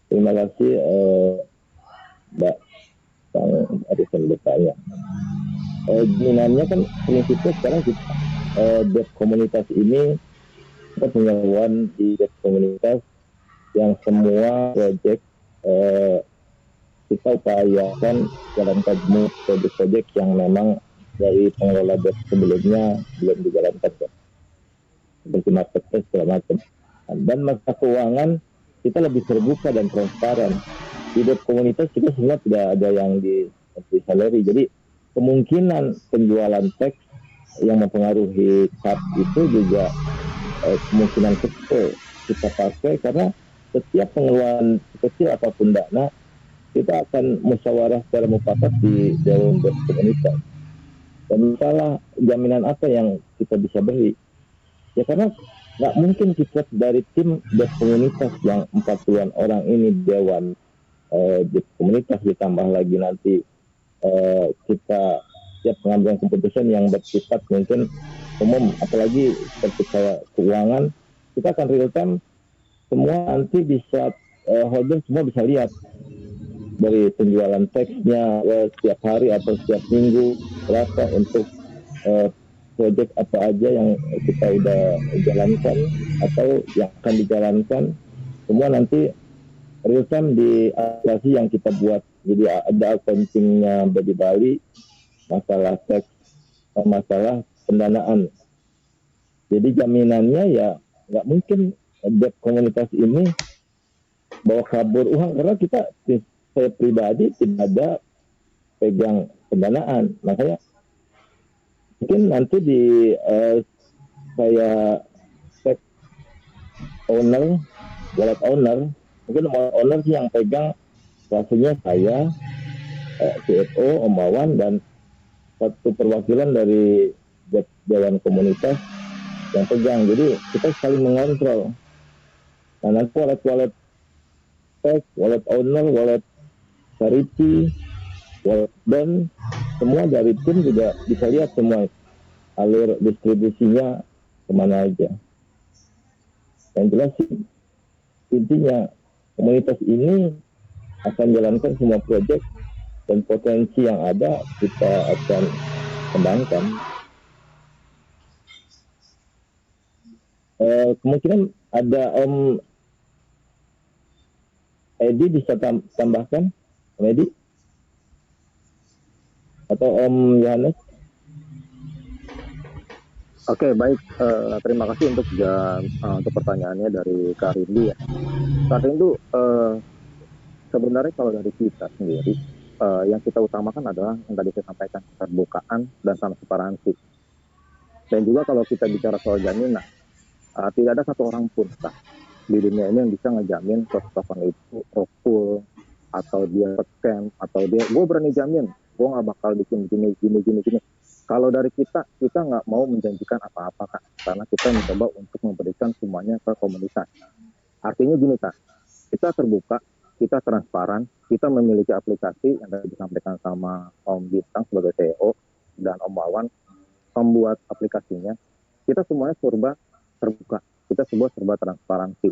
Terima kasih Mbak Sang Arifin bertanya. Jaminannya kan prinsipnya sekarang kita debt komunitas ini kita punya one di debt komunitas yang semua proyek kita upayakan jalankan proyek-proyek yang memang dari pengelola debt sebelumnya belum dijalankan seperti marketplace segala macam. Dan masa keuangan kita lebih terbuka dan transparan. Di debt komunitas kita semua tidak ada yang di salary. Jadi kemungkinan penjualan teks yang mempengaruhi cut itu juga kemungkinan kecil kita pakai, karena setiap pengeluaran kecil apapun dana kita akan musyawarah secara mufakat di dalam debt komunitas. Dan masalah jaminan apa yang kita bisa beri? Ya karena nggak mungkin kita dari tim debt komunitas yang 40-an orang ini dewan debt komunitas ditambah lagi nanti kita setiap pengambilan keputusan yang bersifat mungkin umum, apalagi seperti kayak keuangan, kita akan real time semua nanti bisa holder semua bisa lihat dari penjualan teksnya setiap hari atau setiap minggu berapa untuk proyek apa aja yang kita udah jalankan atau yang akan dijalankan, semua nanti real time di aplikasi yang kita buat. Jadi ada accountingnya Baby Bali, masalah teks, masalah pendanaan. Jadi jaminannya ya nggak mungkin debt komunitas ini bawa kabur uang, karena saya pribadi tidak ada pegang pendanaan. Makanya mungkin nanti di saya cek wallet owner, mungkin owner sih yang pegang, pastinya saya, CFO, Om Wawan, dan satu perwakilan dari Dewan Komunitas yang pegang. Jadi kita saling mengontrol. Nah nanti wallet tech, wallet owner, wallet charity, wallet bank, semua dari tim juga bisa lihat semua alur distribusinya kemana aja. Yang jelas sih intinya komunitas ini akan jalankan semua proyek dan potensi yang ada kita akan kembangkan. Kemungkinan ada Om Edi bisa tambahkan, Om Edi atau Om Yohanes? Oke, baik. Terima kasih untuk pertanyaannya dari Kak Rindu ya. Kak Rindu, sebenarnya kalau dari kita sendiri, yang kita utamakan adalah yang tadi saya sampaikan, keterbukaan dan transparansi. Dan juga kalau kita bicara soal jaminan, tidak ada satu orang pun Kak, di dunia ini yang bisa ngejamin token itu full atau dia scam atau dia gue berani jamin gue nggak bakal bikin gini. Kalau dari kita nggak mau menjanjikan apa-apa Kak, karena kita mencoba untuk memberikan semuanya ke komunitas. Artinya gini Kak, kita terbuka, kita transparan, kita memiliki aplikasi yang tadi disampaikan sama Om Bintang sebagai CEO dan Om Wawan membuat aplikasinya. Kita semuanya serba terbuka, kita semua serba transparansi.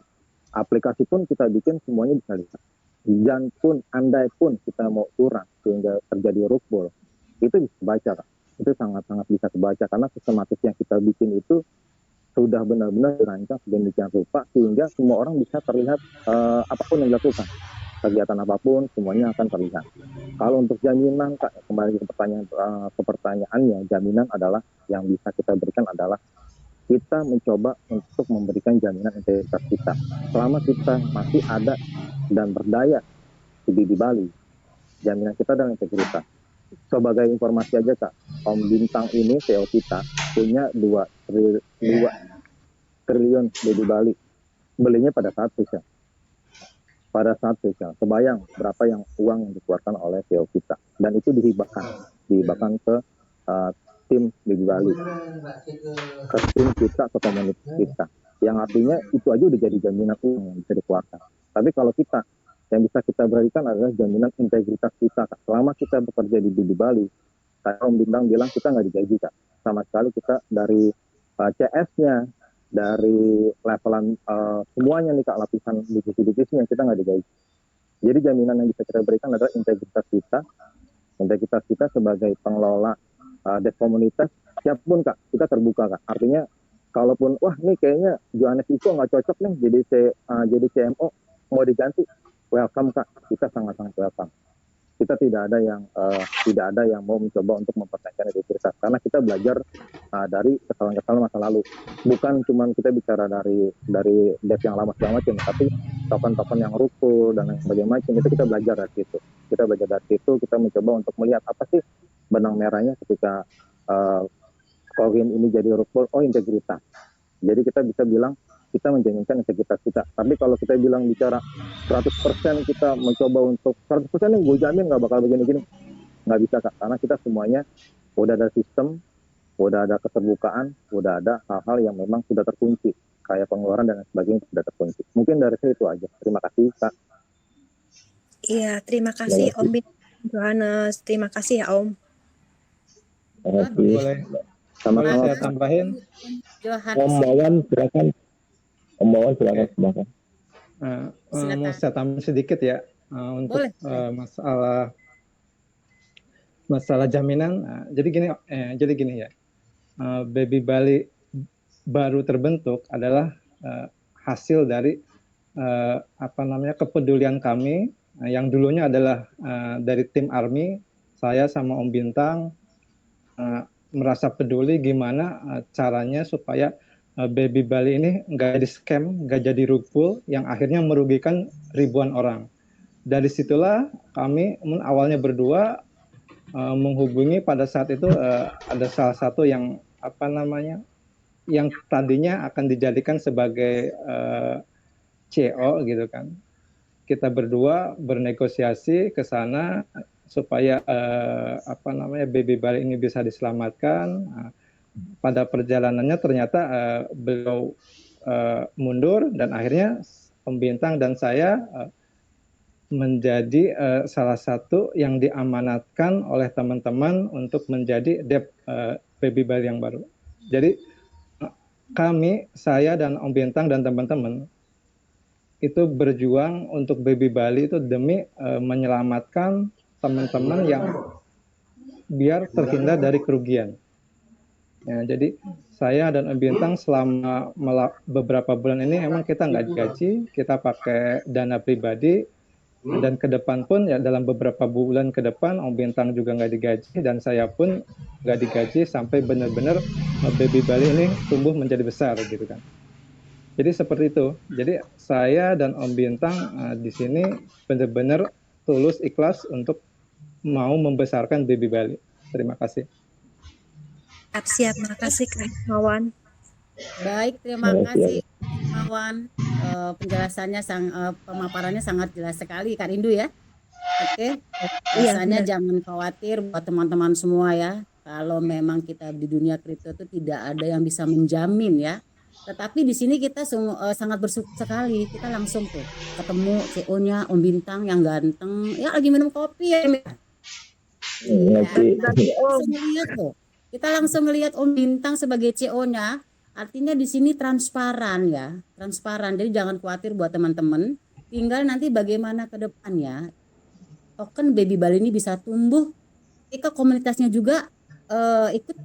Aplikasi pun kita bikin semuanya bisa lihat. Dan pun, andai pun kita mau curang sehingga terjadi rug-pull, itu bisa baca Kak. Itu sangat-sangat bisa kebaca karena sistematis yang kita bikin itu sudah benar-benar dirancang sedemikian rupa sehingga semua orang bisa terlihat apapun yang dilakukan, kegiatan apapun semuanya akan terlihat. Kalau untuk jaminan Kak, kembali ke pertanyaannya, jaminan adalah yang bisa kita berikan adalah kita mencoba untuk memberikan jaminan integritas kita selama kita masih ada dan berdaya di Bali. Jaminan kita adalah integritas. Sebagai informasi aja Kak, Om Bintang ini CEO kita punya 2 triliun di Bali. Belinya pada saat spesial. Kebayang berapa yang uang yang dikeluarkan oleh CEO kita. Dan itu dihibahkan ke tim di Bali. Ke tim kita, ke komunitas kita. Yang artinya itu aja udah jadi jaminan uang yang bisa dikeluarkan. Tapi kalau kita yang bisa kita berikan adalah jaminan integritas kita Kak. Selama kita bekerja di Bali, kayak Om Bintang bilang kita nggak digaji Kak. Sama sekali kita dari CS-nya, dari levelan semuanya nih Kak, lapisan divisi-divisinya kita nggak digaji. Jadi jaminan yang bisa kita berikan adalah integritas kita sebagai pengelola desk komunitas. Siapapun Kak, kita terbuka Kak. Artinya kalaupun wah nih kayaknya Johannes Iko nggak cocok nih jadi CMO, mau diganti, welcome Kak, kita sangat-sangat welcome. Kita tidak ada yang mau mencoba untuk mempertanyakan integritas karena kita belajar dari kesalahan-kesalahan masa lalu. Bukan cuma kita bicara dari dev yang lama segala macam, tapi token-token yang rukul dan lain sebagainya macam itu kita belajar dari situ. Kita mencoba untuk melihat apa sih benang merahnya ketika koin ini jadi rukul, integritas. Jadi kita bisa bilang kita menjaminkan integritas kita. Tapi kalau kita bicara 100% kita mencoba untuk 100% yang gue jamin nggak bakal begini-gini, nggak bisa Kak. Karena kita semuanya udah ada sistem, udah ada keterbukaan, udah ada hal-hal yang memang sudah terkunci, kayak pengeluaran dan sebagainya sudah terkunci. Mungkin dari saya itu aja. Terima kasih Kak. Iya, terima kasih Om Bintang Johannes. Terima kasih ya Om. Terima kasih. Boleh Sama-sama. saya tambahin? Om Wawan silakan. Mau silakan. Mau saya tambah sedikit ya untuk masalah jaminan. Jadi gini ya, Baby Bali baru terbentuk adalah hasil dari kepedulian kami yang dulunya adalah dari tim Army. Saya sama Om Bintang merasa peduli gimana caranya supaya Baby Bali ini nggak jadi scam, nggak jadi rug-pull yang akhirnya merugikan ribuan orang. Dari situlah kami awalnya berdua menghubungi pada saat itu ada salah satu yang yang tadinya akan dijadikan sebagai CEO gitu kan. Kita berdua bernegosiasi ke sana supaya Baby Bali ini bisa diselamatkan. Pada perjalanannya ternyata beliau mundur dan akhirnya Om Bintang dan saya menjadi salah satu yang diamanatkan oleh teman-teman untuk menjadi dev Baby Bali yang baru. Jadi saya dan Om Bintang dan teman-teman itu berjuang untuk Baby Bali itu demi menyelamatkan teman-teman yang biar terhindar dari kerugian. Ya, jadi saya dan Om Bintang selama beberapa bulan ini emang kita nggak digaji, kita pakai dana pribadi, dan ke depan pun ya dalam beberapa bulan ke depan Om Bintang juga nggak digaji dan saya pun nggak digaji sampai benar-benar Baby Bali ini tumbuh menjadi besar gitu kan. Jadi seperti itu. Jadi saya dan Om Bintang di sini benar-benar tulus ikhlas untuk mau membesarkan baby Bali. Terima kasih. Siap, makasih Kak Mawan. Baik, terima Terima kasih kasih. Mawan. Penjelasannya pemaparannya sangat jelas sekali Kak Rindu ya. Oke, Iya, rasanya benar. jangan khawatir buat teman-teman semua ya. Kalau memang kita di dunia kripto itu tidak ada yang bisa menjamin ya. Tetapi di sini kita sangat bersyukur sekali. Kita langsung tuh ketemu CEO-nya Om Bintang yang ganteng. Ya lagi minum kopi ya. Iya, Ngerti. langsung ngeliat loh. Kita langsung ngelihat Om Bintang sebagai CEO-nya. Artinya di sini transparan ya, transparan. Jadi jangan khawatir buat teman-teman. Tinggal nanti bagaimana ke depannya token Baby Bali ini bisa tumbuh. Ketika komunitasnya juga ikut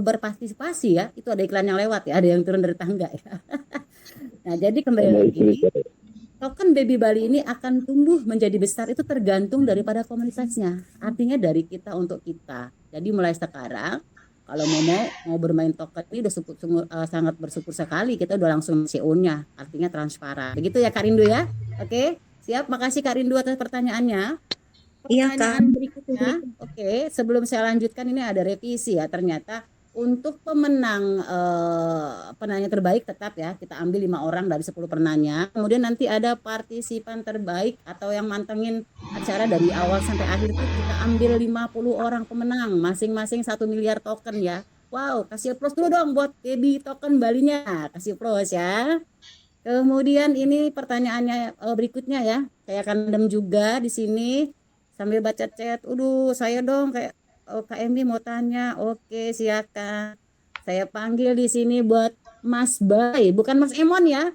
berpartisipasi ya. Itu ada iklan yang lewat ya, ada yang turun dari tangga ya. Nah, jadi kembali Ada lagi. istri saya. Token Baby Bali ini akan tumbuh menjadi besar itu tergantung daripada komunitasnya. Artinya dari kita untuk kita. Jadi mulai sekarang kalau mau bermain token ini udah sangat bersyukur sekali kita udah langsung CEO-nya. Artinya transparan. Begitu ya Kak Rindu ya. Oke, siap. Makasih Kak Rindu atas pertanyaannya. Iya, Kak. Pertanyaan berikutnya. Oke, sebelum saya lanjutkan ini ada revisi ya. Ternyata untuk pemenang penanya terbaik tetap ya kita ambil 5 orang dari 10 penanya. Kemudian nanti ada partisipan terbaik atau yang mantengin acara dari awal sampai akhir itu kita ambil 50 orang pemenang masing-masing 1 miliar token ya. Wow, kasih applause dulu dong buat baby token Balinya. Kasih applause ya. Kemudian ini pertanyaannya berikutnya ya. Saya akan random juga di sini sambil baca chat. Saya dong kayak Kak Emi mau tanya. Oke, silakan. Saya panggil di sini buat Mas Bay, bukan Mas Emon ya.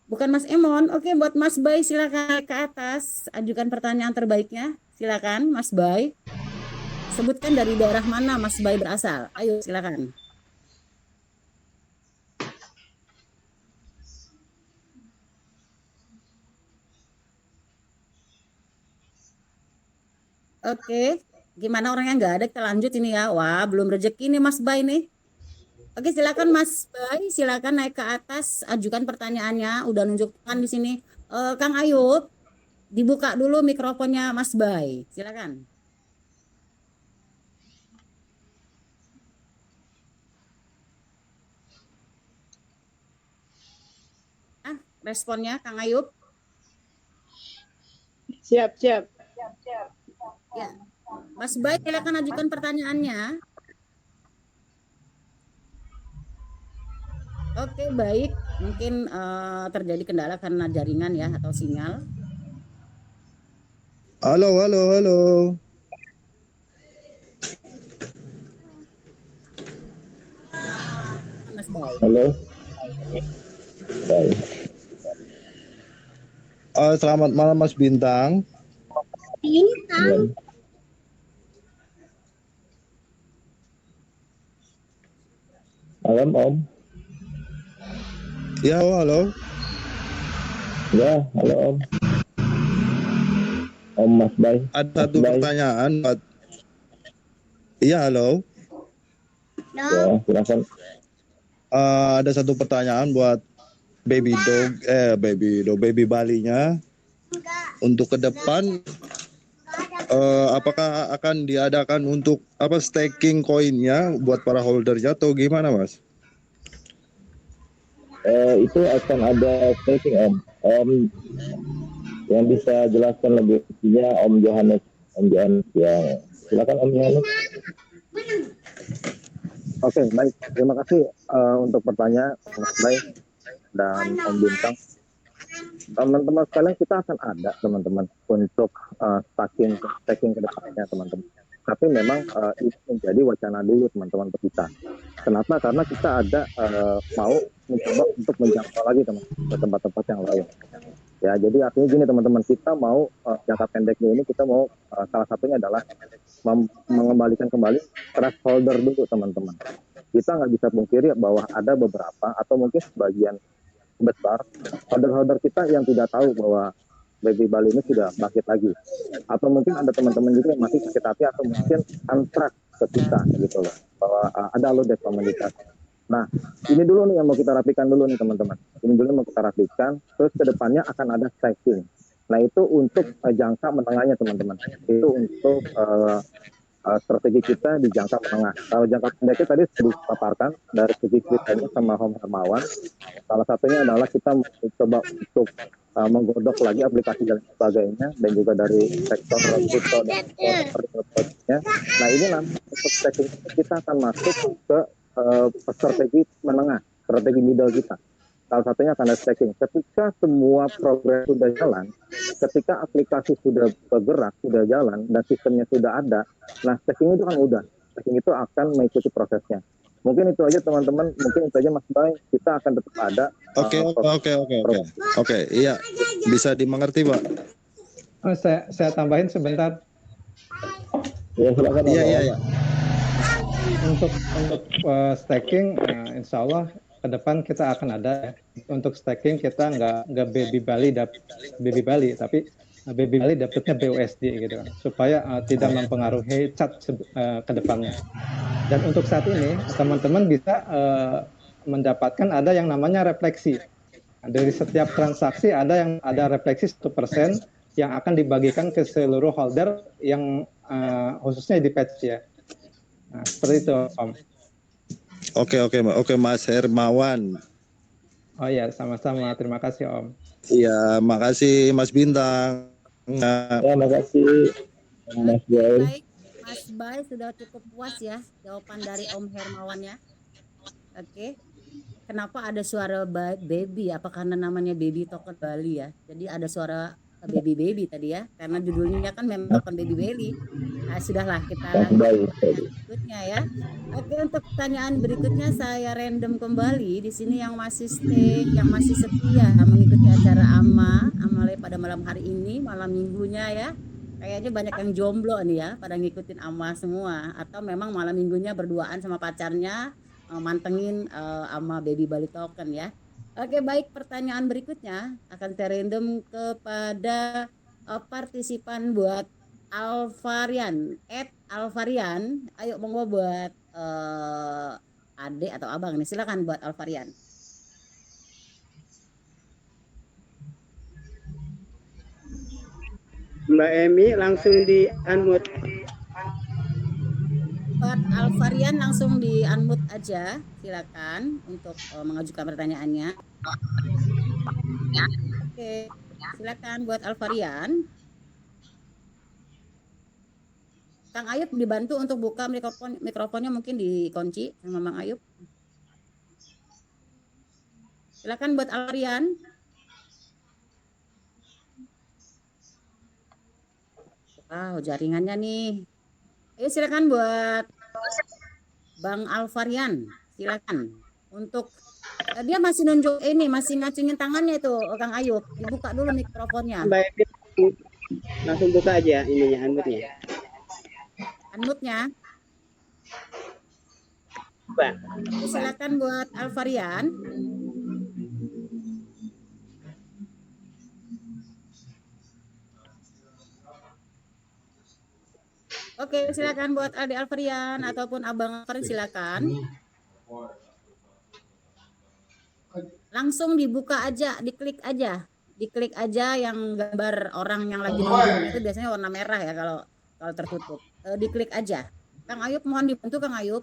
Bukan Mas Emon. Oke, buat Mas Bay silakan ke atas, ajukan pertanyaan terbaiknya. Silakan Mas Bay. Sebutkan dari daerah mana Mas Bay berasal. Ayo silakan. Oke, gimana orang yang nggak ada kita lanjut ini ya. Wah, belum rezeki nih Mas Bay nih. Oke, silakan Mas Bay, silakan naik ke atas, ajukan pertanyaannya. Udah nunjukkan di sini. Kang Ayub, dibuka dulu mikrofonnya Mas Bay. Silakan. Responnya Kang Ayub. Siap. Ya, Mas Bay, silakan ajukan pertanyaannya. Oke, baik. Mungkin terjadi kendala karena jaringan ya atau sinyal. Halo. Mas Bay. Halo. Baik. Selamat malam Mas Bintang. Malam. Malam Om. Ya, halo. Ya, halo Om. Om Mas Bay. Ada Mas satu Bay. pertanyaan buat. Iya, halo. Ya, silakan. Ada satu pertanyaan buat baby Balinya. Untuk ke depan apakah akan diadakan untuk staking koinnya buat para holdernya atau gimana, Mas? Itu akan ada staking Om. Om yang bisa jelaskan lebih pastinya Om Johannes yang silakan Om Johannes. Oke, baik. Terima kasih untuk pertanyaan Mas Bay dan Om Bintang. Teman-teman sekalian, kita akan ada teman-teman untuk stacking ke depannya teman-teman. Tapi memang ini menjadi wacana dulu teman-teman untuk kita. Kenapa? Karena kita ada mau mencoba untuk menjangkau lagi teman ke tempat-tempat yang lain. Ya, jadi artinya gini teman-teman, kita mau jangka pendeknya ini kita mau salah satunya adalah mengembalikan kembali trust holder dulu teman-teman. Kita nggak bisa pungkiri bahwa ada beberapa atau mungkin sebagian besar holder-holder kita yang tidak tahu bahwa Baby Bali ini sudah bangkit lagi, atau mungkin ada teman-teman juga yang masih sakit hati atau mungkin antrak ke kita gitu loh, bahwa ada loh komunitas. Nah, ini dulu nih yang mau kita rapikan dulu nih teman-teman. Ini dulu yang mau kita rapikan. Terus kedepannya akan ada stacking. Nah itu untuk jangka menengahnya teman-teman. Itu untuk strategi kita di jangka menengah. Kalau jangka pendeknya tadi sudah dipaparkan dari segi kriteria sama Om Hermawan. Salah satunya adalah kita coba untuk menggodok lagi aplikasi dan sebagainya, dan juga dari sektor kripto dan sektor. Nah ini nanti untuk strategi kita akan masuk ke strategi menengah, strategi middle kita. Salah satunya akan ada stacking. Ketika semua progres sudah jalan, ketika aplikasi sudah bergerak, sudah jalan, dan sistemnya sudah ada, nah stacking itu kan udah. Stacking itu akan mengikuti prosesnya. Mungkin itu aja teman-teman, mungkin itu aja Mas Bay, kita akan tetap ada. Oke, iya, bisa dimengerti Pak. Saya tambahin sebentar. Ya, silakan. Iya. Untuk stacking, insya Allah ke depan kita akan ada ya. Untuk stacking kita nggak baby Bali, tapi baby Bali dapatnya BUSD gitu kan, supaya tidak mempengaruhi cat ke depannya. Dan untuk saat ini teman-teman bisa mendapatkan ada yang namanya refleksi. Dari setiap transaksi ada refleksi 1% yang akan dibagikan ke seluruh holder yang khususnya di patch ya. Nah, seperti itu Om. Oke Mas Hermawan. Oh iya, sama-sama. Terima kasih Om. Iya, makasih Mas Bintang. Ya, makasih Mas Bay. Baik, Mas Bay sudah cukup puas ya jawaban dari Om Hermawan ya. Oke. Kenapa ada suara baby? Apa karena namanya baby token Bali ya? Jadi ada suara baby tadi ya, karena judulnya kan memang token baby Bali. Nah, sudahlah kita lanjut berikutnya ya. Oke, untuk pertanyaan berikutnya saya random kembali di sini yang masih stay, yang masih setia mengikuti acara Amale pada malam hari ini, malam minggunya ya. Kayaknya banyak yang jomblo nih ya, pada ngikutin Ama semua, atau memang malam minggunya berduaan sama pacarnya, mantengin ama baby Bali token ya. Oke, baik, pertanyaan berikutnya akan saya random kepada partisipan buat Alvarian. Alvarian, ayo monggo buat Ade atau Abang nih, silakan buat Alvarian. Mbak Emi langsung di unmute. Buat Alvarian langsung di unmute aja, silakan untuk mengajukan pertanyaannya. Oke, silakan buat Alvarian. Kang Ayub dibantu untuk buka mikrofonnya, mungkin dikunci sama Bang Ayub. Silakan buat Alvarian. Wow, jaringannya nih. Ayo silakan buat Bang Alvarian, silakan. Untuk dia masih nunjuk ini, masih ngacungin tangannya itu Kang Ayub. Dibuka dulu mikrofonnya. Mbak Emi langsung buka aja ininya, unmute-nya. Unmute-nya. Mbak. Silakan buat Alvarian. Oke, silakan buat Ade Alvarian ataupun Abang Alvarian, silakan. Langsung dibuka aja, diklik aja yang gambar orang yang lagi nunjuk itu biasanya warna merah ya kalau tertutup. Diklik aja. Kang Ayub mohon dibantu Kang Ayub.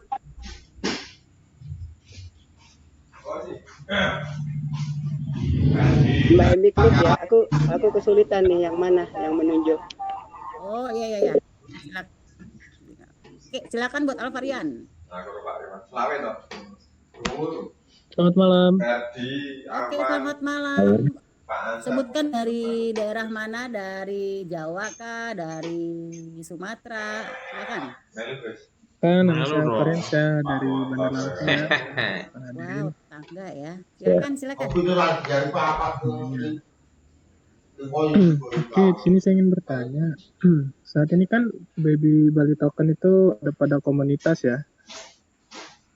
Mbak Emi klik ya, aku kesulitan nih yang mana yang menunjuk. Oh iya. Oke, silakan buat Alvarian. Selamat malam. Oke, selamat malam. Sebutkan dari daerah mana, dari Jawa kah, dari Sumatera, silakan. Nama saya Farensa dari Bandar Lampung. Wow, tangga ya. Silakan. Oke, di sini saya ingin bertanya. Saat ini kan baby Bali token itu ada pada komunitas ya.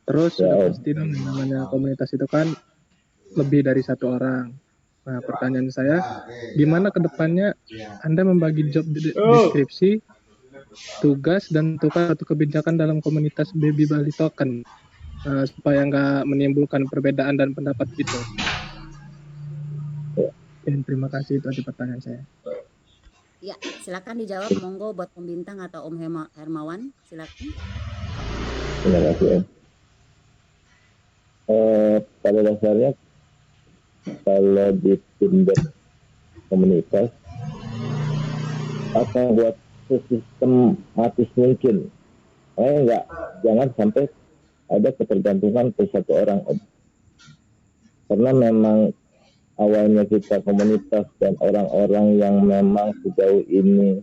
Terus pasti dong namanya komunitas itu kan lebih dari satu orang. Nah, pertanyaan saya, gimana ke depannya Anda membagi job deskripsi, tugas, dan tukar satu kebijakan dalam komunitas baby Bali token supaya nggak menimbulkan perbedaan dan pendapat gitu? Terima kasih, itu aja pertanyaan saya. Ya, silakan dijawab, monggo buat Om Bintang atau Om Hermawan, silakan. Terima kasih Om. Pada dasarnya kalau di tim komunitas akan buat sistematis mungkin. Jangan sampai ada ketergantungan ke satu orang Om. Karena memang awalnya kita komunitas dan orang-orang yang memang sejauh ini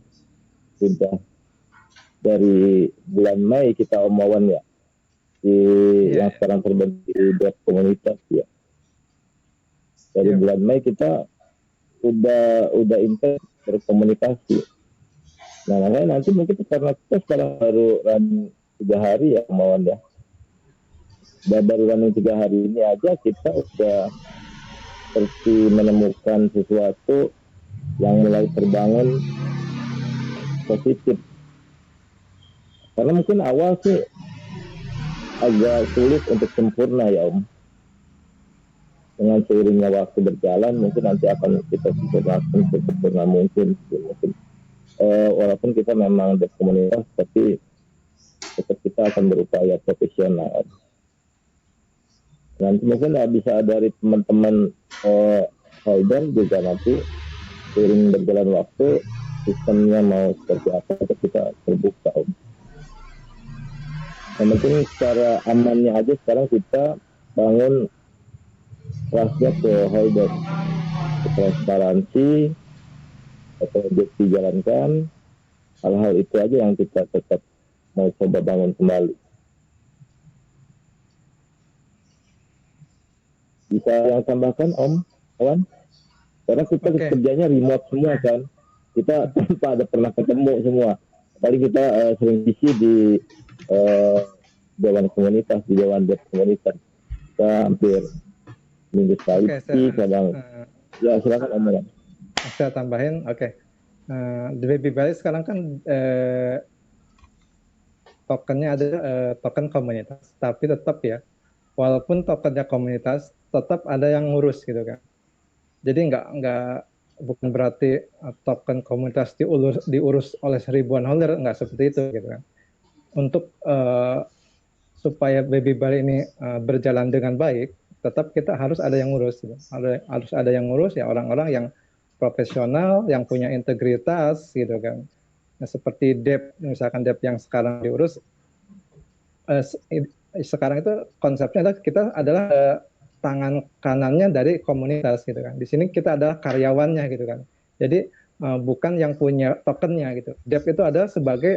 sudah dari bulan Mei kita omongan ya yang sekarang terbentuk di komunitas ya. Dari bulan Mei kita udah intens berkomunikasi. Nah, makanya nanti mungkin karena kita sekarang baru running 3 hari ya omongan ya. Dan baru running 3 hari ini aja kita udah seperti menemukan sesuatu yang mulai terbangun positif. Karena mungkin awal sih agak sulit untuk sempurna ya Om. Dengan seiringnya waktu berjalan mungkin nanti akan kita sempurnakan sesempurna mungkin. Walaupun kita memang berkomunitas tapi tetap kita akan berupaya profesional. Nanti mungkin bisa dari teman-teman holder juga nanti seiring berjalan waktu sistemnya mau seperti apa kita terbuka Om. Yang penting secara amannya aja sekarang kita bangun trustnya ke holder, transparansi atau dijalankan, hal-hal itu aja yang kita tetap mau coba bangun kembali. Bisa yang tambahkan Om Kawan? Karena kita kerjanya remote semua kan, kita tanpa ada pernah ketemu semua. Kali kita sering isi di dewan komunitas, di dewan komunitas kita hampir minggu sekali kadang. Ya silakan Om. Saya tambahin, di Baby Bali sekarang kan tokennya ada token komunitas, tapi tetap ya, walaupun tokennya komunitas, tetap ada yang ngurus gitu kan. Jadi bukan berarti token komunitas diurus oleh ribuan holder, nggak seperti itu gitu kan. Untuk supaya Baby Bali ini berjalan dengan baik, tetap kita harus ada yang ngurus gitu. Harus ada yang ngurus ya, orang-orang yang profesional, yang punya integritas gitu kan. Nah, seperti misalkan DEP yang sekarang diurus, sekarang itu konsepnya adalah kita adalah tangan kanannya dari komunitas gitu kan. Di sini kita adalah karyawannya gitu kan. Jadi bukan yang punya tokennya gitu. DEP itu adalah sebagai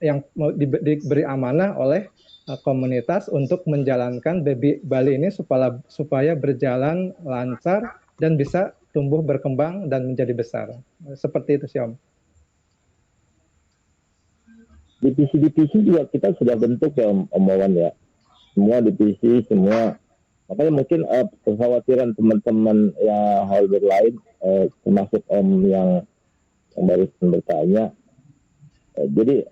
yang diberi amanah oleh komunitas untuk menjalankan Baby Bali ini supaya berjalan lancar dan bisa tumbuh berkembang dan menjadi besar. Seperti itu sih Om. Divisi-divisi juga kita sudah bentuk ya Om Wawan ya. Semua divisi, semua. Makanya mungkin kekhawatiran teman-teman yang holder lain, termasuk Om yang baru bertanya. Jadi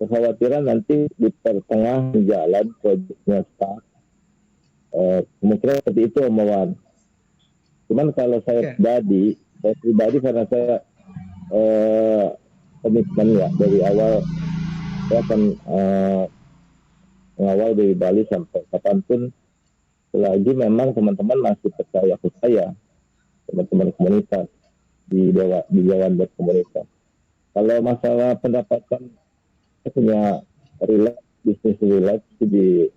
kekhawatiran nanti di pertengahan jalan proyeknya start. Kemungkinan seperti itu Om Wawan. Cuman kalau saya pribadi karena saya komitmen ya dari awal saya akan mengawal dari Bali sampai kapanpun selagi memang teman-teman masih percaya ke saya, teman-teman komunitas di Dewan Berkomunitas. Kalau masalah pendapatan saya punya bisnis relax di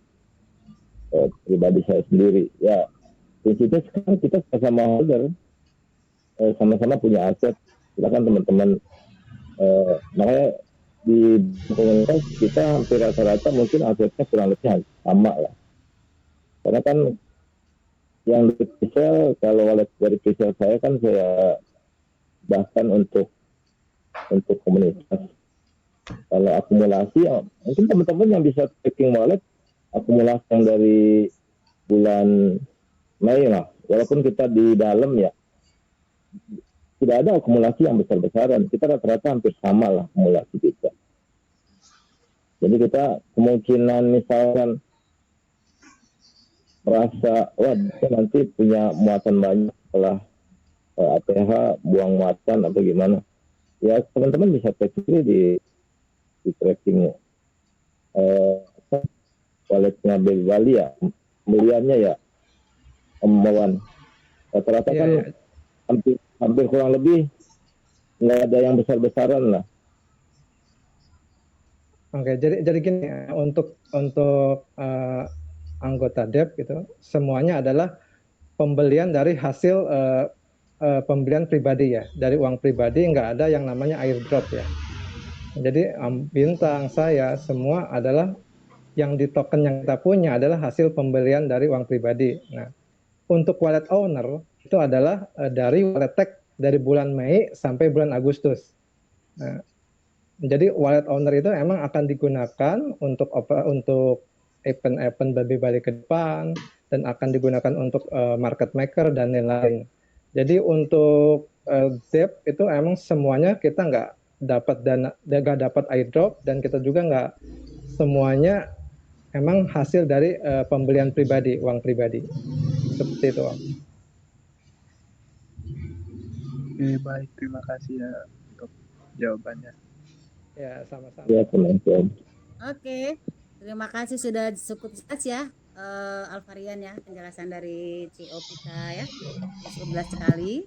pribadi saya sendiri ya. Prinsipnya sekarang kita sama holder sama-sama punya aset. Silakan teman-teman makanya di komunitas kita hampir rata-rata mungkin asetnya kurang lebih sama lah. Karena kan yang di Pisel, kalau wallet dari Pisel saya kan saya bahkan untuk komunitas. Kalau akumulasi, mungkin teman-teman yang bisa tracking wallet akumulasi yang dari bulan Mei lah, walaupun kita di dalam ya tidak ada akumulasi yang besar-besaran, kita rata-rata hampir sama lah akumulasi kita. Jadi kita kemungkinan misalkan merasa wah kita nanti punya muatan banyak setelah APH, buang muatan atau gimana. Ya teman-teman bisa cek sendiri di tracking walletnya Baby Bali ya, pembeliannya ya Om Mawan. Rata-rata kan hampir kurang lebih nggak ada yang besar-besaran lah. Oke, jadi gini untuk anggota DEP gitu, semuanya adalah pembelian dari hasil pembelian pribadi ya, dari uang pribadi, nggak ada yang namanya airdrop ya. Jadi Bintang, saya semua adalah yang di token yang kita punya adalah hasil pembelian dari uang pribadi. Nah, untuk wallet owner itu adalah dari wallet tag dari bulan Mei sampai bulan Agustus. Nah, jadi wallet owner itu emang akan digunakan untuk event-event Baby Bali ke depan dan akan digunakan untuk market maker dan lain-lain. Jadi untuk DEP itu emang semuanya kita nggak dapat dana, nggak dapat airdrop, dan kita juga nggak semuanya emang hasil dari pembelian pribadi, uang pribadi. Seperti itu, Om. Oke, baik, terima kasih ya untuk jawabannya. Ya, sama-sama. Ya, teman-teman. Oke, terima kasih sudah cukup jelas ya, Alvarian ya, penjelasan dari CEO kita ya, cukup jelas sekali.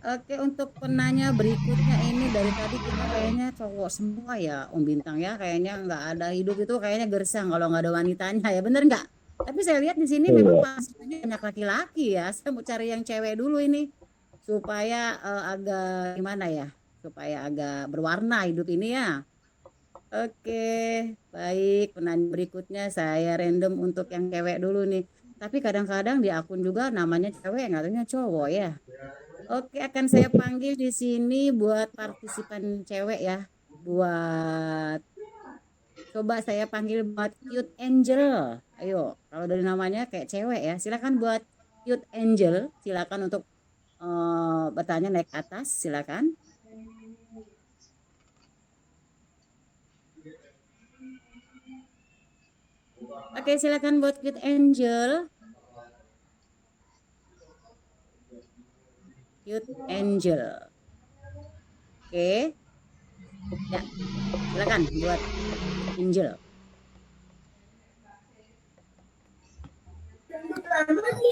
Oke, untuk penanya berikutnya ini dari tadi kita kayaknya cowok semua ya, Om Bintang ya, kayaknya nggak ada hidup itu kayaknya gersang kalau nggak ada wanitanya ya, bener nggak? Tapi saya lihat di sini memang masih banyak laki-laki ya, saya mau cari yang cewek dulu ini supaya agak gimana ya, supaya agak berwarna hidup ini ya. Oke, baik. Penanya berikutnya saya random untuk yang cewek dulu nih. Tapi kadang-kadang di akun juga namanya cewek, katanya cowok ya. Oke, akan saya panggil di sini buat partisipan cewek ya. Coba saya panggil buat Cute Angel. Ayo, kalau dari namanya kayak cewek ya. Silakan buat Cute Angel. Silakan untuk bertanya naik atas. Silakan. Oke, silakan buat Cute Angel. Cute Angel. Oke. Ya, silakan buat Angel.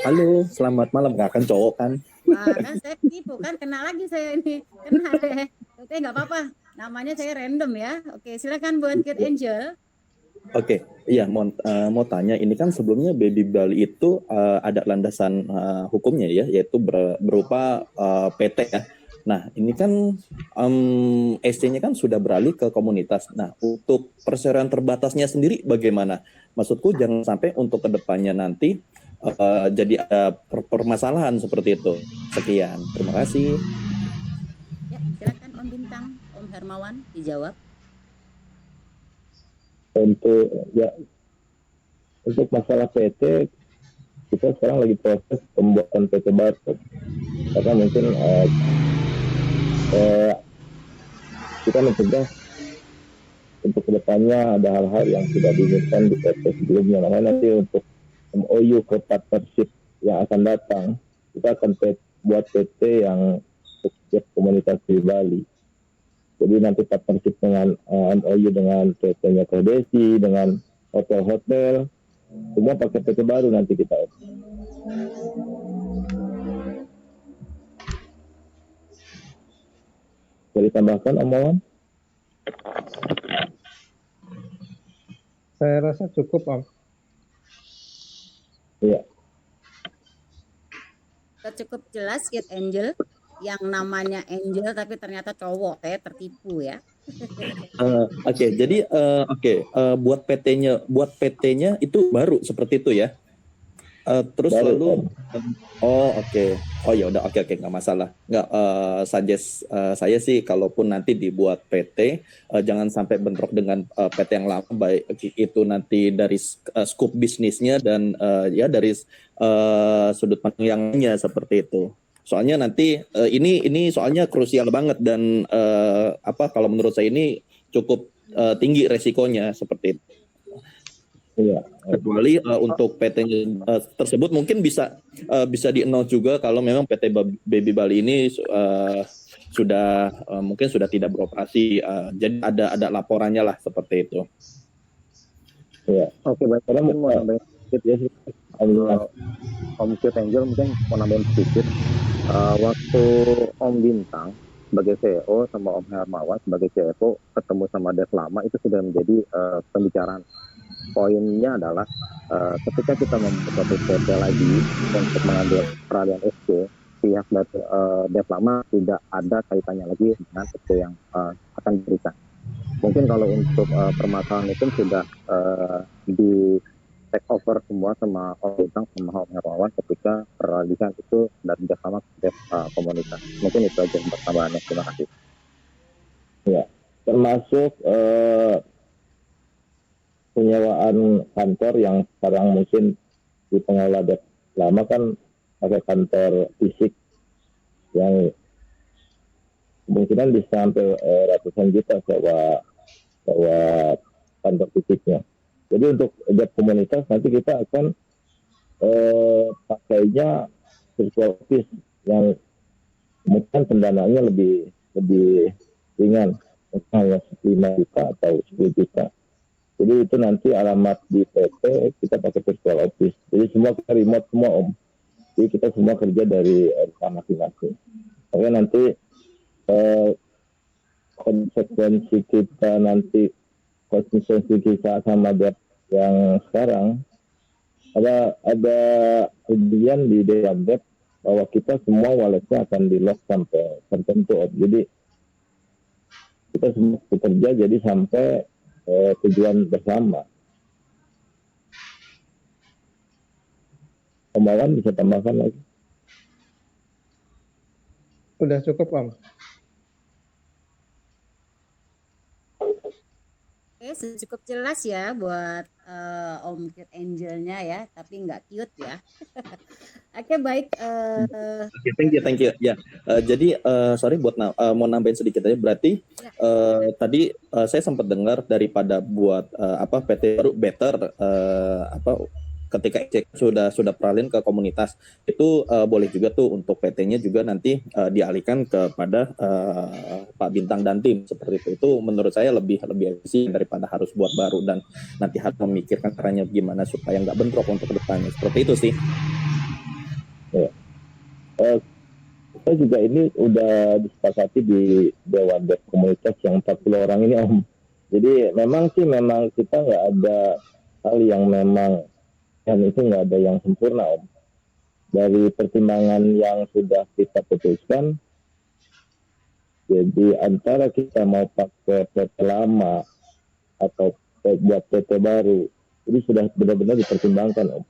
Halo, selamat malam. Nggak akan cowok kan? Wah, kan saya tipu kan, kena lagi saya ini. Kena deh. Oke, nggak apa-apa. Namanya saya random ya. Oke, silakan buat Cute Angel. Oke, iya mau tanya, ini kan sebelumnya Baby Bali itu ada landasan hukumnya ya, yaitu berupa PT ya. Nah, ini kan SC-nya kan sudah beralih ke komunitas. Nah, untuk perseroan terbatasnya sendiri bagaimana? Maksudku jangan sampai untuk kedepannya nanti jadi ada permasalahan seperti itu. Sekian, terima kasih. Ya, silakan Om Bintang, Om Hermawan dijawab. Untuk masalah PT, kita sekarang lagi proses pembuatan PT baru, karena mungkin kita mencegah untuk kedepannya ada hal-hal yang tidak diinginkan di PT sebelumnya. Makanya nanti untuk MOU ke partnership yang akan datang, kita akan buat PT yang untuk setiap komunitas di Bali. Jadi nanti partnership dengan MOU dengan PT-nya Kodesi, dengan hotel-hotel, semua pakai PT baru nanti kita. Jadi tambahkan omongan? Saya rasa cukup, Om. Iya. Cukup jelas Kid Angel, yang namanya Angel tapi ternyata cowok, saya tertipu ya. Oke, jadi buat PT-nya itu baru seperti itu ya. Terus baru, lalu oh ya udah oke nggak masalah. Nggak suggest saya sih kalaupun nanti dibuat PT jangan sampai bentrok dengan PT yang lama, baik itu nanti dari scope bisnisnya dan ya dari sudut pandang yang lainnya seperti itu. Soalnya nanti ini soalnya krusial banget dan kalau menurut saya ini cukup tinggi resikonya seperti itu. Iya. Kecuali untuk PT tersebut mungkin bisa di-announce juga kalau memang PT Baby Bali ini sudah mungkin sudah tidak beroperasi. Jadi ada laporannya lah seperti itu. Iya. Oke, baik. Karena mau nambahin sedikit ya sih. Om Cute Angel mungkin mau nambahin sedikit. Waktu Om Bintang sebagai CEO sama Om Hermawan sebagai CFO ketemu sama Dev lama itu sudah menjadi pembicaraan. Poinnya adalah ketika kita membuat satu PT lagi untuk mengambil peralihan SC, pihak Dev lama tidak ada kaitannya lagi dengan SC yang akan diberikan. Mungkin kalau untuk permasalahan itu sudah di take over semua sama Om Bintang sama Om Hermawan ketika peralihan itu dari bersama ke komunitas. Mungkin itu aja pertambahannya. Terima kasih. Ya, termasuk penyewaan kantor yang sekarang mungkin di pengelola Dev lama kan pakai kantor fisik yang kemungkinan bisa sampai ratusan juta sewa kantor fisiknya. Jadi untuk Dev komunitas nanti kita akan pakainya virtual office yang mungkin pendanaannya lebih ringan, mungkin hanya 5 juta atau 10 juta. Jadi itu nanti alamat di PT kita pakai virtual office. Jadi semua kita remote semua Om. Jadi kita semua kerja dari rumah masing-masing. Oke, nanti konsekuensi kita nanti sama Dev yang sekarang ada kejadian di dalam Dev bahwa kita semua walletnya akan di lock sampai tertentu Om. Jadi kita semua bekerja jadi sampai tujuan bersama. Om bisa tambahkan lagi? Udah cukup Om. Oke, cukup jelas ya buat Om Cute Angelnya ya, tapi nggak cute ya. Oke, baik. Oke, thank you. Ya, jadi sorry buat mau nambahin sedikit aja. Berarti tadi saya sempat dengar daripada buat PT baru better ketika cek sudah peralin ke komunitas itu boleh juga tuh untuk PT-nya juga nanti dialihkan kepada Pak Bintang dan tim seperti itu. Itu menurut saya lebih efisien daripada harus buat baru dan nanti harus memikirkan caranya gimana supaya nggak bentrok untuk kedepannya. Seperti itu sih. Ya. Kita juga ini udah disepakati di Dewan Dev komunitas yang 40 orang ini Om. Jadi memang kita nggak ada hal yang memang dan itu nggak ada yang sempurna Om. Dari pertimbangan yang sudah kita putuskan, jadi antara kita mau pakai PT lama atau buat PT baru, ini sudah benar-benar dipertimbangkan Om.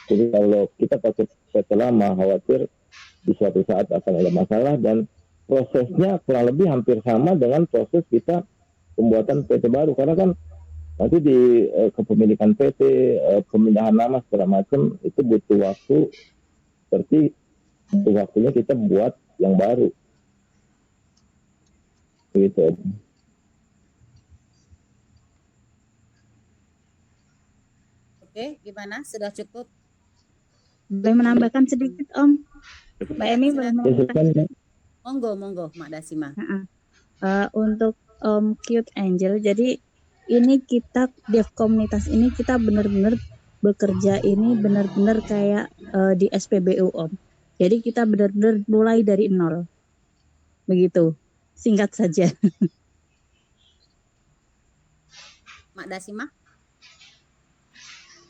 Jadi kalau kita pakai PT lama, khawatir di suatu saat akan ada masalah dan prosesnya kurang lebih hampir sama dengan proses kita pembuatan PT baru. Karena kan nanti di kepemilikan PT, pemindahan nama segala macam itu butuh waktu seperti waktunya kita buat yang baru. Gitu. Oke, gimana? Sudah cukup? Boleh menambahkan sedikit Om? Mbak Emi boleh menambahkan? Monggo, Mak Dasima. Untuk Om Cute Angel, jadi ini kita Dev komunitas ini kita benar-benar bekerja ini benar-benar kayak di SPBU Om. Jadi kita benar-benar mulai dari nol. Begitu. Singkat saja. Mak Dasima.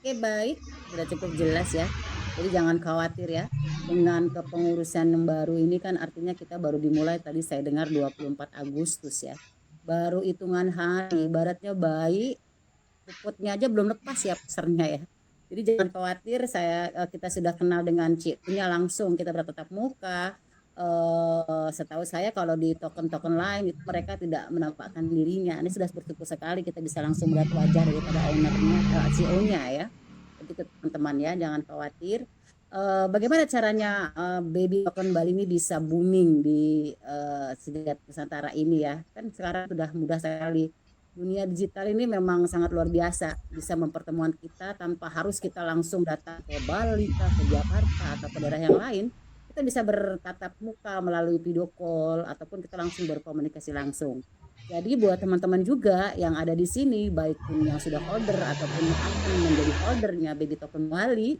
Oke, baik. Sudah cukup jelas ya. Jadi jangan khawatir ya. Dengan kepengurusan yang baru ini kan artinya kita baru dimulai tadi saya dengar 24 Agustus ya. Baru hitungan hari, ibaratnya bayi puputnya aja belum lepas ya pesernya ya. Jadi jangan khawatir, kita sudah kenal dengan Ciknya langsung, kita bertatap muka. Setahu saya kalau di token-token lain itu mereka tidak menampakkan dirinya. Ini sudah bersyukur sekali kita bisa langsung melihat wajah daripada ownernya, CEO-nya ya. Jadi teman-teman ya jangan khawatir. Bagaimana caranya Baby Token Bali ini bisa booming di sejagat Nusantara ini ya? Kan sekarang sudah mudah sekali dunia digital ini memang sangat luar biasa, bisa mempertemukan kita tanpa harus kita langsung datang ke Bali, ke Jakarta, atau ke daerah yang lain. Kita bisa bertatap muka melalui video call, ataupun kita langsung berkomunikasi langsung. Jadi buat teman-teman juga yang ada di sini, baik pun yang sudah holder ataupun akan menjadi holdernya Baby Token Bali,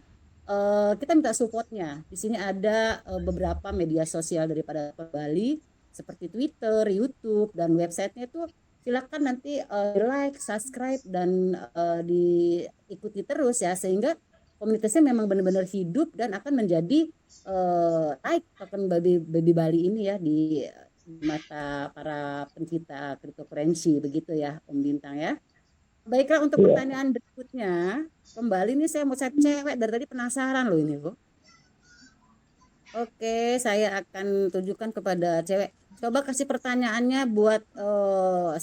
kita minta supportnya. Di sini ada beberapa media sosial daripada Bali, seperti Twitter, YouTube, dan websitenya itu silakan nanti like, subscribe, dan diikuti terus ya, sehingga komunitasnya memang benar-benar hidup dan akan menjadi naik token Baby Bali ini ya di mata para pencinta cryptocurrency, begitu ya Om Bintang ya. Baiklah, untuk pertanyaan berikutnya, kembali nih saya mau chat cewek, dari tadi penasaran loh ini loh. Oke, saya akan tunjukkan kepada cewek. Coba kasih pertanyaannya buat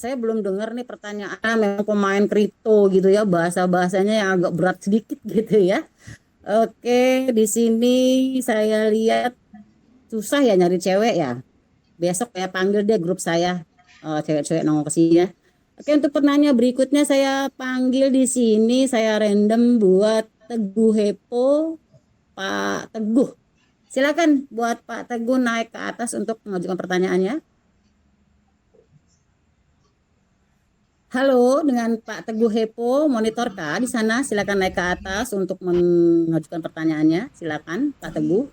saya belum dengar nih pertanyaannya, memang pemain kripto gitu ya, bahasa-bahasanya yang agak berat sedikit gitu ya. Oke, di sini saya lihat susah ya nyari cewek ya. Besok saya panggil deh grup saya, cewek-cewek nongol ke sini ya. Oke, untuk pertanyaan berikutnya saya panggil di sini, saya random buat Teguh Hepo, Pak Teguh. Silakan buat Pak Teguh naik ke atas untuk mengajukan pertanyaannya. Halo, dengan Pak Teguh Hepo, monitor Kak di sana. Silakan naik ke atas untuk mengajukan pertanyaannya. Silakan Pak Teguh.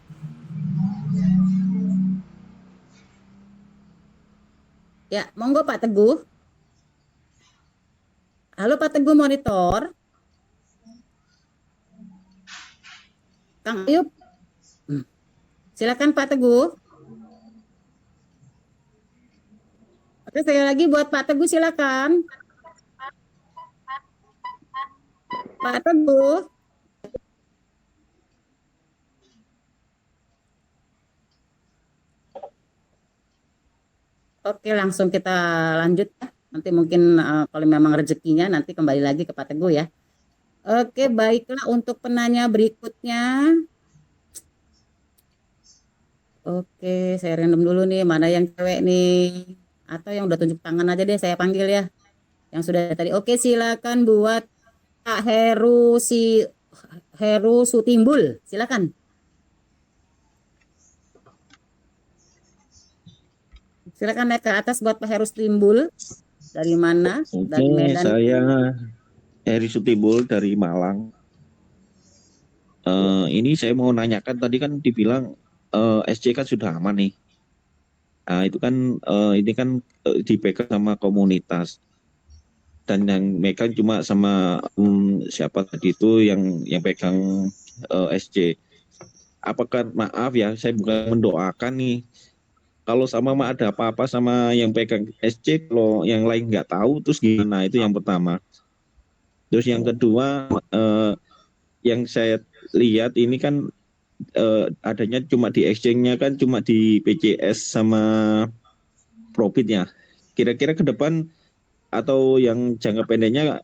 Ya, monggo Pak Teguh. Halo Pak Teguh, monitor. Kang Ayub. Silakan Pak Teguh. Oke, saya lagi buat Pak Teguh, silakan. Pak Teguh. Oke, langsung kita lanjut ya. Nanti mungkin kalau memang rezekinya nanti kembali lagi ke Pak Teguh ya. Oke, baiklah, untuk penanya berikutnya. Oke, saya random dulu nih, mana yang cewek nih. Atau yang udah tunjuk tangan aja deh, saya panggil ya. Yang sudah tadi. Oke, silakan buat Pak Heru Sutimbul. Silakan. Silakan naik ke atas buat Pak Heru Sutimbul. Dari mana? Dari Medan. Saya Heri Sutimbul dari Malang. Ini saya mau nanyakan, tadi kan dibilang SC kan sudah aman nih. Nah, itu kan ini kan dipegang sama komunitas. Dan yang megang cuma sama siapa tadi itu yang pegang SC. Apakah, maaf ya, saya bukan mendoakan nih. Kalau sama ada apa-apa sama yang pegang SC, kalau yang lain nggak tahu, terus gimana? Itu yang pertama. Terus yang kedua, yang saya lihat ini kan adanya cuma di exchange-nya kan cuma di PCS sama Profitnya. Kira-kira ke depan atau yang jangka pendeknya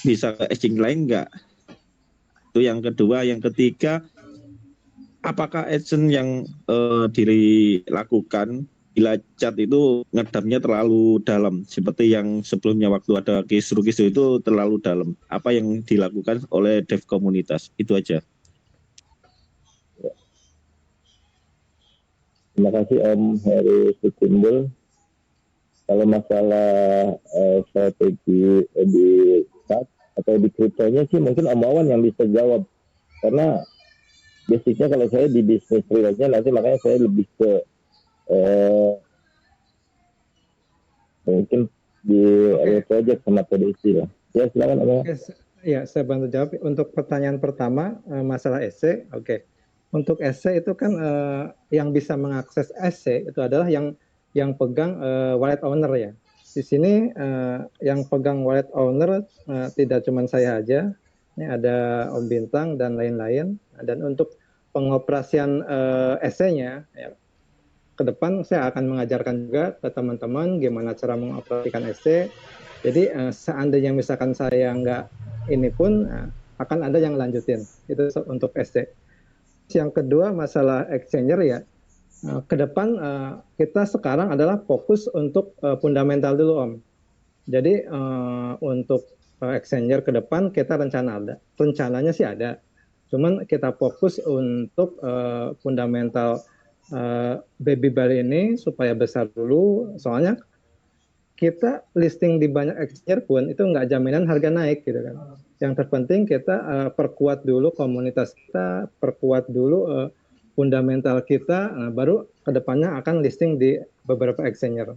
bisa ke exchange lain nggak? Itu yang kedua. Yang ketiga, apakah action yang dilakukan bila chat itu ngedamnya terlalu dalam, seperti yang sebelumnya waktu ada kisru-kisru itu terlalu dalam? Apa yang dilakukan oleh dev komunitas? Itu aja. Terima kasih Om Heri Sutimbul. Kalau masalah strategi di chat atau di kriptonya sih mungkin Om Wawan yang bisa jawab, karena basicnya kalau saya di bisnis freelance-nya nanti, makanya saya lebih ke mungkin di project sama PDC lah. Ya silakan Om. Ya, saya bantu jawab. Untuk pertanyaan pertama, masalah SC, oke. Untuk SC itu kan yang bisa mengakses SC itu adalah yang pegang wallet owner ya. Di sini yang pegang wallet owner tidak cuma saya aja, ini ada Om Bintang dan lain-lain. Dan untuk pengoperasian SC-nya, ya, ke depan saya akan mengajarkan juga ke teman-teman gimana cara mengoperasikan SC. Jadi seandainya misalkan saya nggak ini pun akan ada yang lanjutin. Itu untuk SC. Yang kedua masalah exchanger ya, ke depan kita sekarang adalah fokus untuk fundamental dulu Om. Jadi untuk exchanger ke depan kita rencananya sih ada. Cuman kita fokus untuk fundamental Baby Bali ini supaya besar dulu. Soalnya kita listing di banyak exchanger pun itu nggak jaminan harga naik gitu kan. Yang terpenting kita perkuat dulu komunitas kita, perkuat dulu fundamental kita, baru kedepannya akan listing di beberapa exchanger.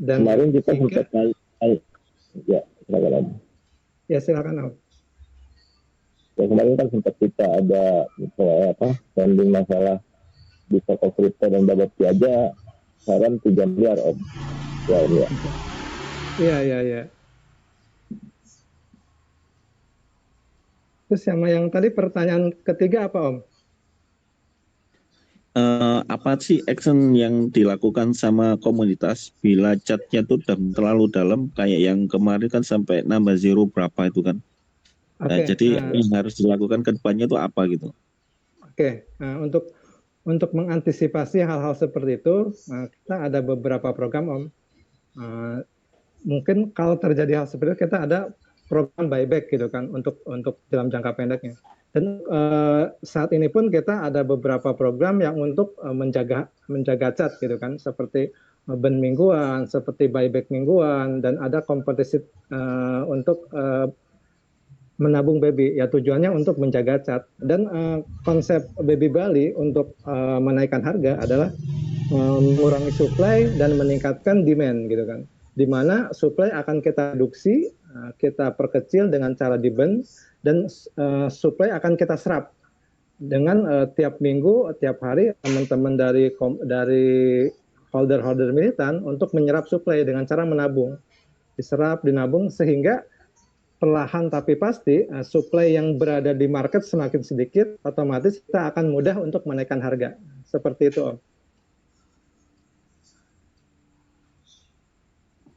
Dan kemarin kita sempat ya silakan. Ya silakan Om. Ya kemarin kan sempat kita ada trending masalah di toko kripto dan Babati aja saran 3 miliar Om. Ya Om ya. Iya. Terus sama yang tadi pertanyaan ketiga apa Om? Apa sih action yang dilakukan sama komunitas bila chatnya tuh terlalu dalam kayak yang kemarin kan sampai nambah zero berapa itu kan? Jadi yang harus dilakukan ke depannya itu apa gitu? Untuk mengantisipasi hal-hal seperti itu, kita ada beberapa program Om. Mungkin kalau terjadi hal seperti itu kita ada program buyback gitu kan untuk dalam jangka pendeknya. Dan saat ini pun kita ada beberapa program yang untuk menjaga cat gitu kan, seperti burn mingguan, seperti buyback mingguan, dan ada kompetisi untuk menabung baby. Ya tujuannya untuk menjaga cat. Dan konsep Baby Bali untuk menaikkan harga adalah mengurangi supply dan meningkatkan demand gitu kan. Di mana supply akan kita reduksi, kita perkecil dengan cara di-burn, dan supply akan kita serap dengan tiap minggu, tiap hari teman-teman dari holder militan untuk menyerap supply dengan cara menabung, diserap, dinabung, sehingga perlahan tapi pasti supply yang berada di market semakin sedikit, otomatis kita akan mudah untuk menaikkan harga. Seperti itu Om.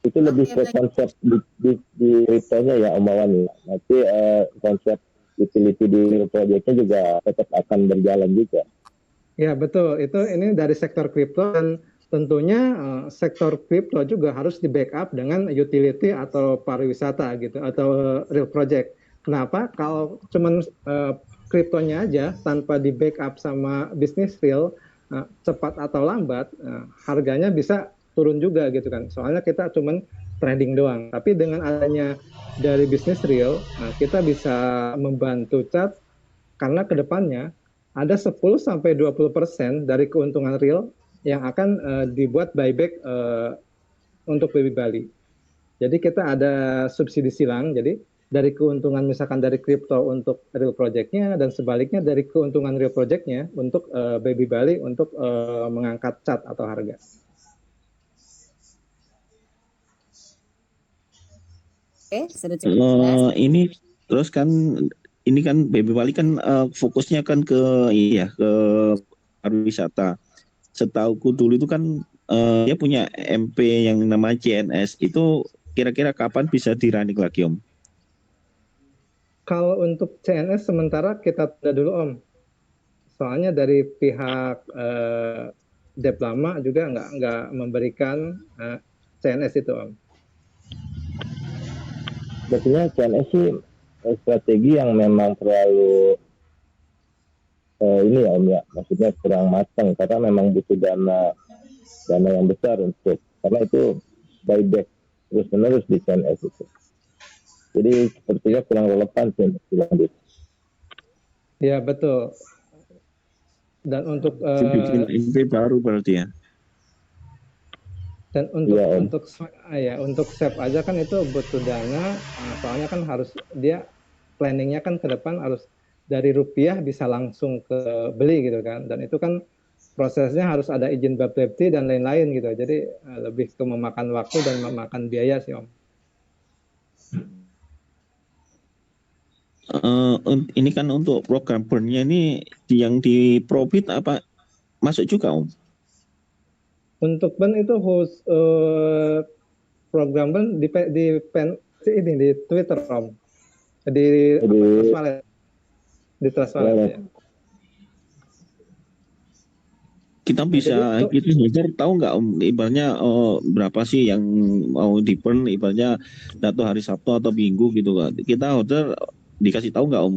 Itu lebih ke konsep di kriptonya ya Om Wawan. Nanti konsep utility di real project-nya juga tetap akan berjalan juga. Ya betul, ini dari sektor kripto, dan tentunya sektor kripto juga harus di backup dengan utility atau pariwisata gitu, atau real project. Kenapa? Kalau cuman kriptonya aja tanpa di backup sama bisnis real, cepat atau lambat harganya bisa turun juga gitu kan. Soalnya kita cuman trading doang. Tapi dengan adanya dari bisnis real, kita bisa membantu cat, karena kedepannya ada 10-20% dari keuntungan real yang akan dibuat buyback untuk Baby Bali. Jadi kita ada subsidi silang, jadi dari keuntungan misalkan dari kripto untuk real project-nya, dan sebaliknya dari keuntungan real project-nya untuk Baby Bali untuk mengangkat cat atau harga. Ini terus kan ini kan Baby Bali kan fokusnya kan ke ke pariwisata. Setauku dulu itu kan dia punya MP yang namanya CNS, itu kira-kira kapan bisa dirunning lagi Om? Kalau untuk CNS sementara kita tunda dulu Om. Soalnya dari pihak Dep lama juga nggak memberikan CNS itu Om. Biasanya CNS sih strategi yang memang terlalu ini ya Om ya, maksudnya kurang matang, karena memang butuh dana yang besar untuk, karena itu buyback terus menerus di CNS itu. Jadi sepertinya kurang relevan sih untuk dilanjut. Ya betul. Dan untuk MP baru berarti ya. Dan untuk save aja kan itu butuh dana, soalnya kan harus dia planningnya kan ke depan harus dari rupiah bisa langsung ke beli gitu kan, dan itu kan prosesnya harus ada izin Bapepti dan lain-lain gitu, jadi lebih ke memakan waktu dan memakan biaya sih Om. Ini kan untuk program burn-nya ini yang di profit apa masuk juga Om? Untuk burn itu program burn di Twitter Om, di Trust Wallet, ya. Kita bisa Jadi kita holder tahu nggak Om, ibaratnya berapa sih yang mau di burn, ibaratnya jatuh hari Sabtu atau Minggu gitu kan. Kita holder dikasih tahu nggak Om,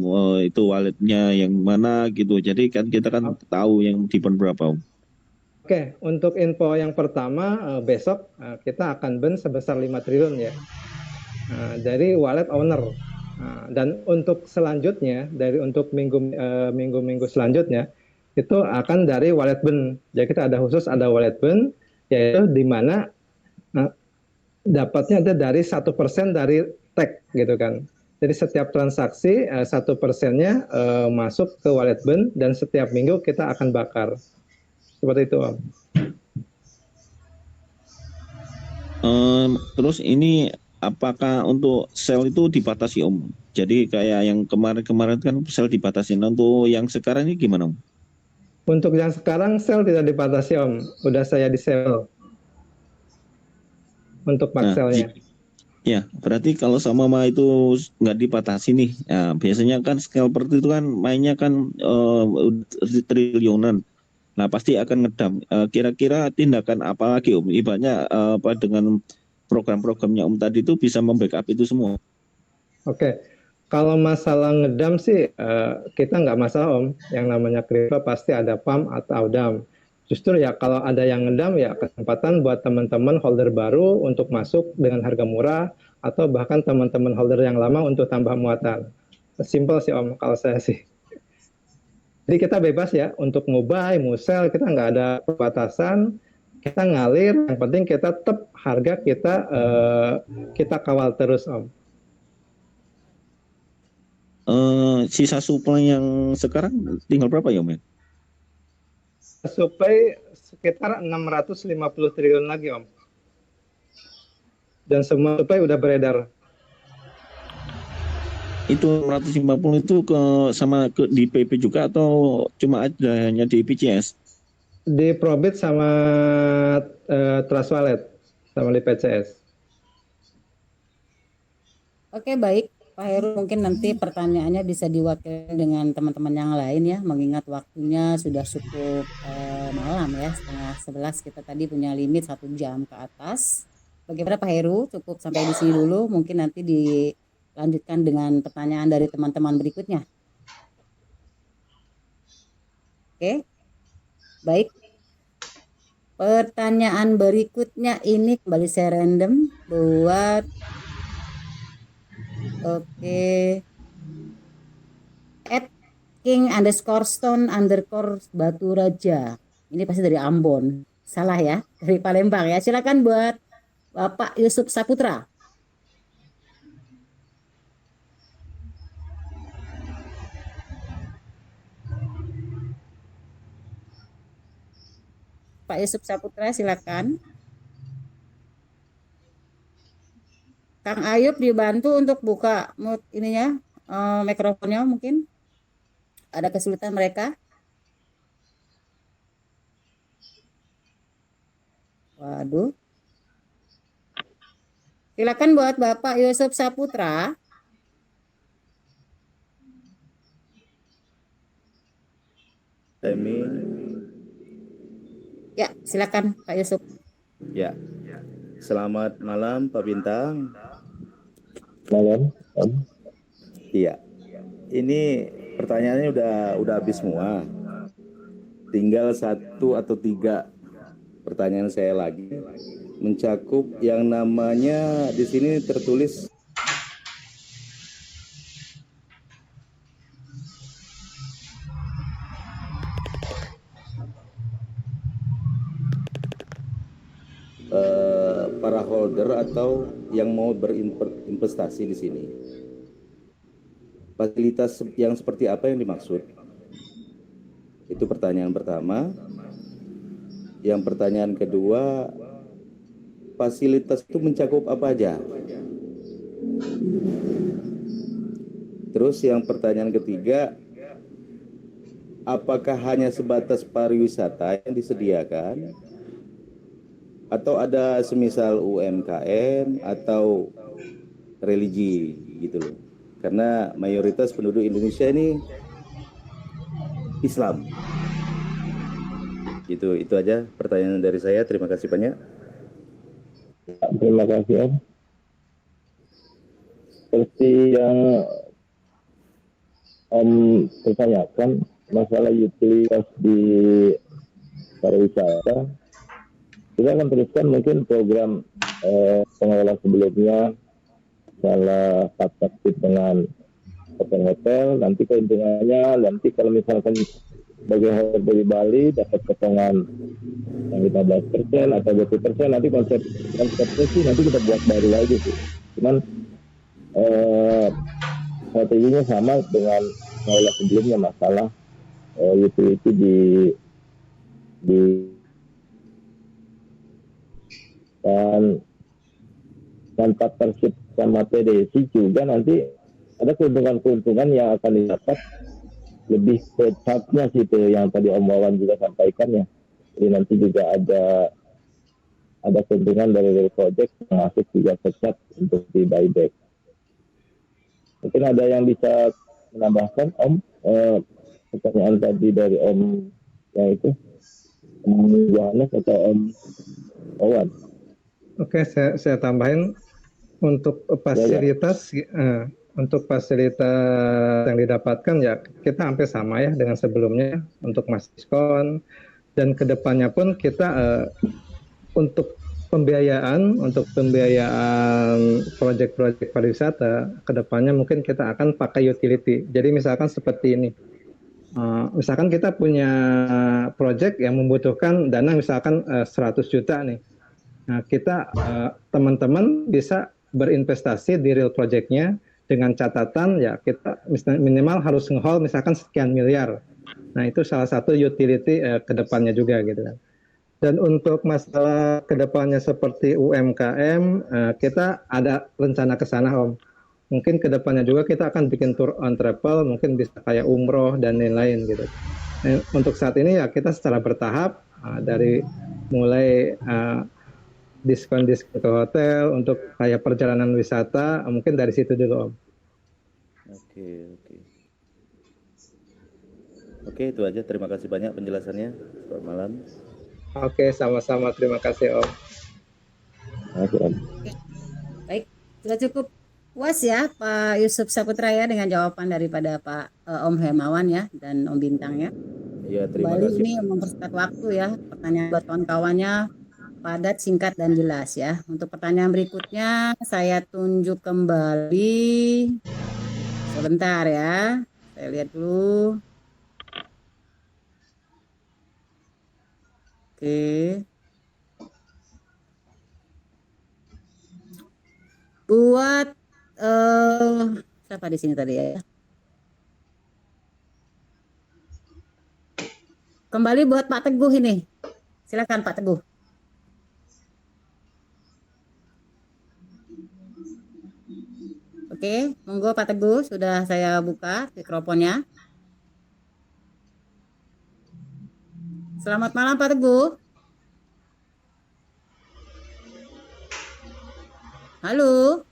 itu walletnya yang mana gitu. Jadi kan kita kan tahu yang di burn berapa Om. Oke, untuk info yang pertama, besok kita akan burn sebesar 5 triliun ya. Dari wallet owner. Dan untuk selanjutnya, untuk minggu-minggu selanjutnya, itu akan dari wallet burn. Jadi kita ada wallet burn, yaitu di mana dapatnya ada dari 1% dari tag gitu kan. Jadi setiap transaksi 1%-nya masuk ke wallet burn, dan setiap minggu kita akan bakar. Seperti itu Om. Terus ini apakah untuk sel itu dibatasi Om? Jadi kayak yang kemarin-kemarin kan sel dibatasi. Nah, untuk yang sekarang ini gimana Om? Untuk yang sekarang sel tidak dibatasi Om, udah saya disable untuk pakselnya. Ya, berarti kalau sama itu nggak dibatasi nih. Ya, biasanya kan scalper itu kan mainnya kan triliunan. Nah, pasti akan ngedam. Kira-kira tindakan apa lagi Om? Ibaratnya apa dengan program-programnya Om tadi itu bisa membackup itu semua? Oke. Kalau masalah ngedam sih kita nggak masalah Om. Yang namanya kripto pasti ada pump atau dam. Justru ya kalau ada yang ngedam ya kesempatan buat teman-teman holder baru untuk masuk dengan harga murah, atau bahkan teman-teman holder yang lama untuk tambah muatan. Simple sih Om kalau saya sih. Jadi kita bebas ya untuk mau buy, mau sell, kita nggak ada pembatasan. Kita ngalir, yang penting kita tetap harga kita kawal terus Om. Sisa supply yang sekarang tinggal berapa ya Om? Supply sekitar 650 triliun lagi Om. Dan semua supply udah beredar. Itu 650 itu di PP juga atau cuma ada hanya di PCS? Di Probit sama Trust Wallet sama di PCS. Oke, baik. Pak Heru, mungkin nanti pertanyaannya bisa diwakili dengan teman-teman yang lain ya, mengingat waktunya sudah cukup malam ya, 10:30 kita tadi punya limit 1 jam ke atas. Bagaimana Pak Heru, cukup sampai di sini dulu, mungkin nanti dilanjutkan dengan pertanyaan dari teman-teman berikutnya. Oke, baik. Pertanyaan berikutnya ini kembali saya random buat @king_stone_batu_raja. Ini pasti dari Ambon. Salah ya, dari Palembang ya. Silakan buat Bapak Yusuf Saputra. Pak Yusuf Saputra silakan. Kang Ayub dibantu untuk buka ininya, mikrofonnya mungkin. Ada kesulitan mereka. Waduh. Silakan buat Bapak Yusuf Saputra. Ya, silakan Pak Yusuf. Ya. Selamat malam Pak Bintang. Malam. Iya. Ini pertanyaannya udah habis semua. Tinggal 1 atau 3 pertanyaan saya lagi, mencakup yang namanya di sini tertulis para holder atau yang mau berinvestasi di sini. Fasilitas yang seperti apa yang dimaksud? Itu pertanyaan pertama. Yang pertanyaan kedua, fasilitas itu mencakup apa aja? Terus yang pertanyaan ketiga, apakah hanya sebatas pariwisata yang disediakan? Atau ada semisal UMKM atau religi gitu loh. Karena mayoritas penduduk Indonesia ini Islam. Itu aja pertanyaan dari saya. Terima kasih banyak. Terima kasih Om. Seperti yang Om pertanyakan, masalah utilitas di pariwisata, kita akan teruskan mungkin program pengelola sebelumnya, salah partnership dengan hotel-hotel, nanti keuntungannya, nanti kalau misalkan bagi hotel dari Bali dapat potongan yang 15% atau 20%, nanti konsepnya sih nanti kita buat baru lagi sih. Cuman strateginya sama dengan pengelola sebelumnya, masalah utility di dan partnership sama TDC juga nanti ada keuntungan-keuntungan yang akan didapat lebih ke charge-nya sih, itu yang tadi Om Wawan juga sampaikan ya. Jadi nanti juga ada keuntungan dari project yang masuk juga ke charge untuk di buyback. Mungkin ada yang bisa menambahkan Om, pertanyaan tadi dari Om yang itu Om Yohanes atau Om Wawan. Oke, saya tambahin untuk fasilitas yang didapatkan ya kita hampir sama ya dengan sebelumnya untuk Mas diskon, dan kedepannya pun kita untuk pembiayaan proyek-proyek pariwisata kedepannya mungkin kita akan pakai utility. Jadi misalkan seperti ini, misalkan kita punya proyek yang membutuhkan dana misalkan 100 juta nih. Nah, kita teman-teman bisa berinvestasi di real project-nya dengan catatan ya kita minimal harus nge-hold misalkan sekian miliar. Nah, itu salah satu utility ke depannya juga gitu kan. Dan untuk masalah ke depannya seperti UMKM, kita ada rencana ke sana Om. Mungkin ke depannya juga kita akan bikin tour on travel, mungkin bisa kayak umroh dan lain-lain gitu. Untuk saat ini ya kita secara bertahap dari mulai diskon-diskon ke hotel untuk kayak perjalanan wisata, mungkin dari situ dulu Om. Oke, itu aja. Terima kasih banyak penjelasannya. Selamat malam. Oke, sama-sama. Terima kasih Om. Baik, sudah cukup puas ya Pak Yusuf Saputra ya dengan jawaban daripada Pak Om Hermawan ya dan Om Bintang ya. Iya, terima Kembali kasih. ini mempersingkat waktu ya, pertanyaan buat kawan-kawannya padat, singkat, dan jelas ya. Untuk pertanyaan berikutnya saya tunjuk kembali. Sebentar ya, saya lihat dulu. Oke. Buat siapa di sini tadi ya? Kembali buat Pak Teguh ini. Silakan Pak Teguh. Oke, monggo Pak Teguh, sudah saya buka mikrofonnya. Selamat malam Pak Teguh. Halo.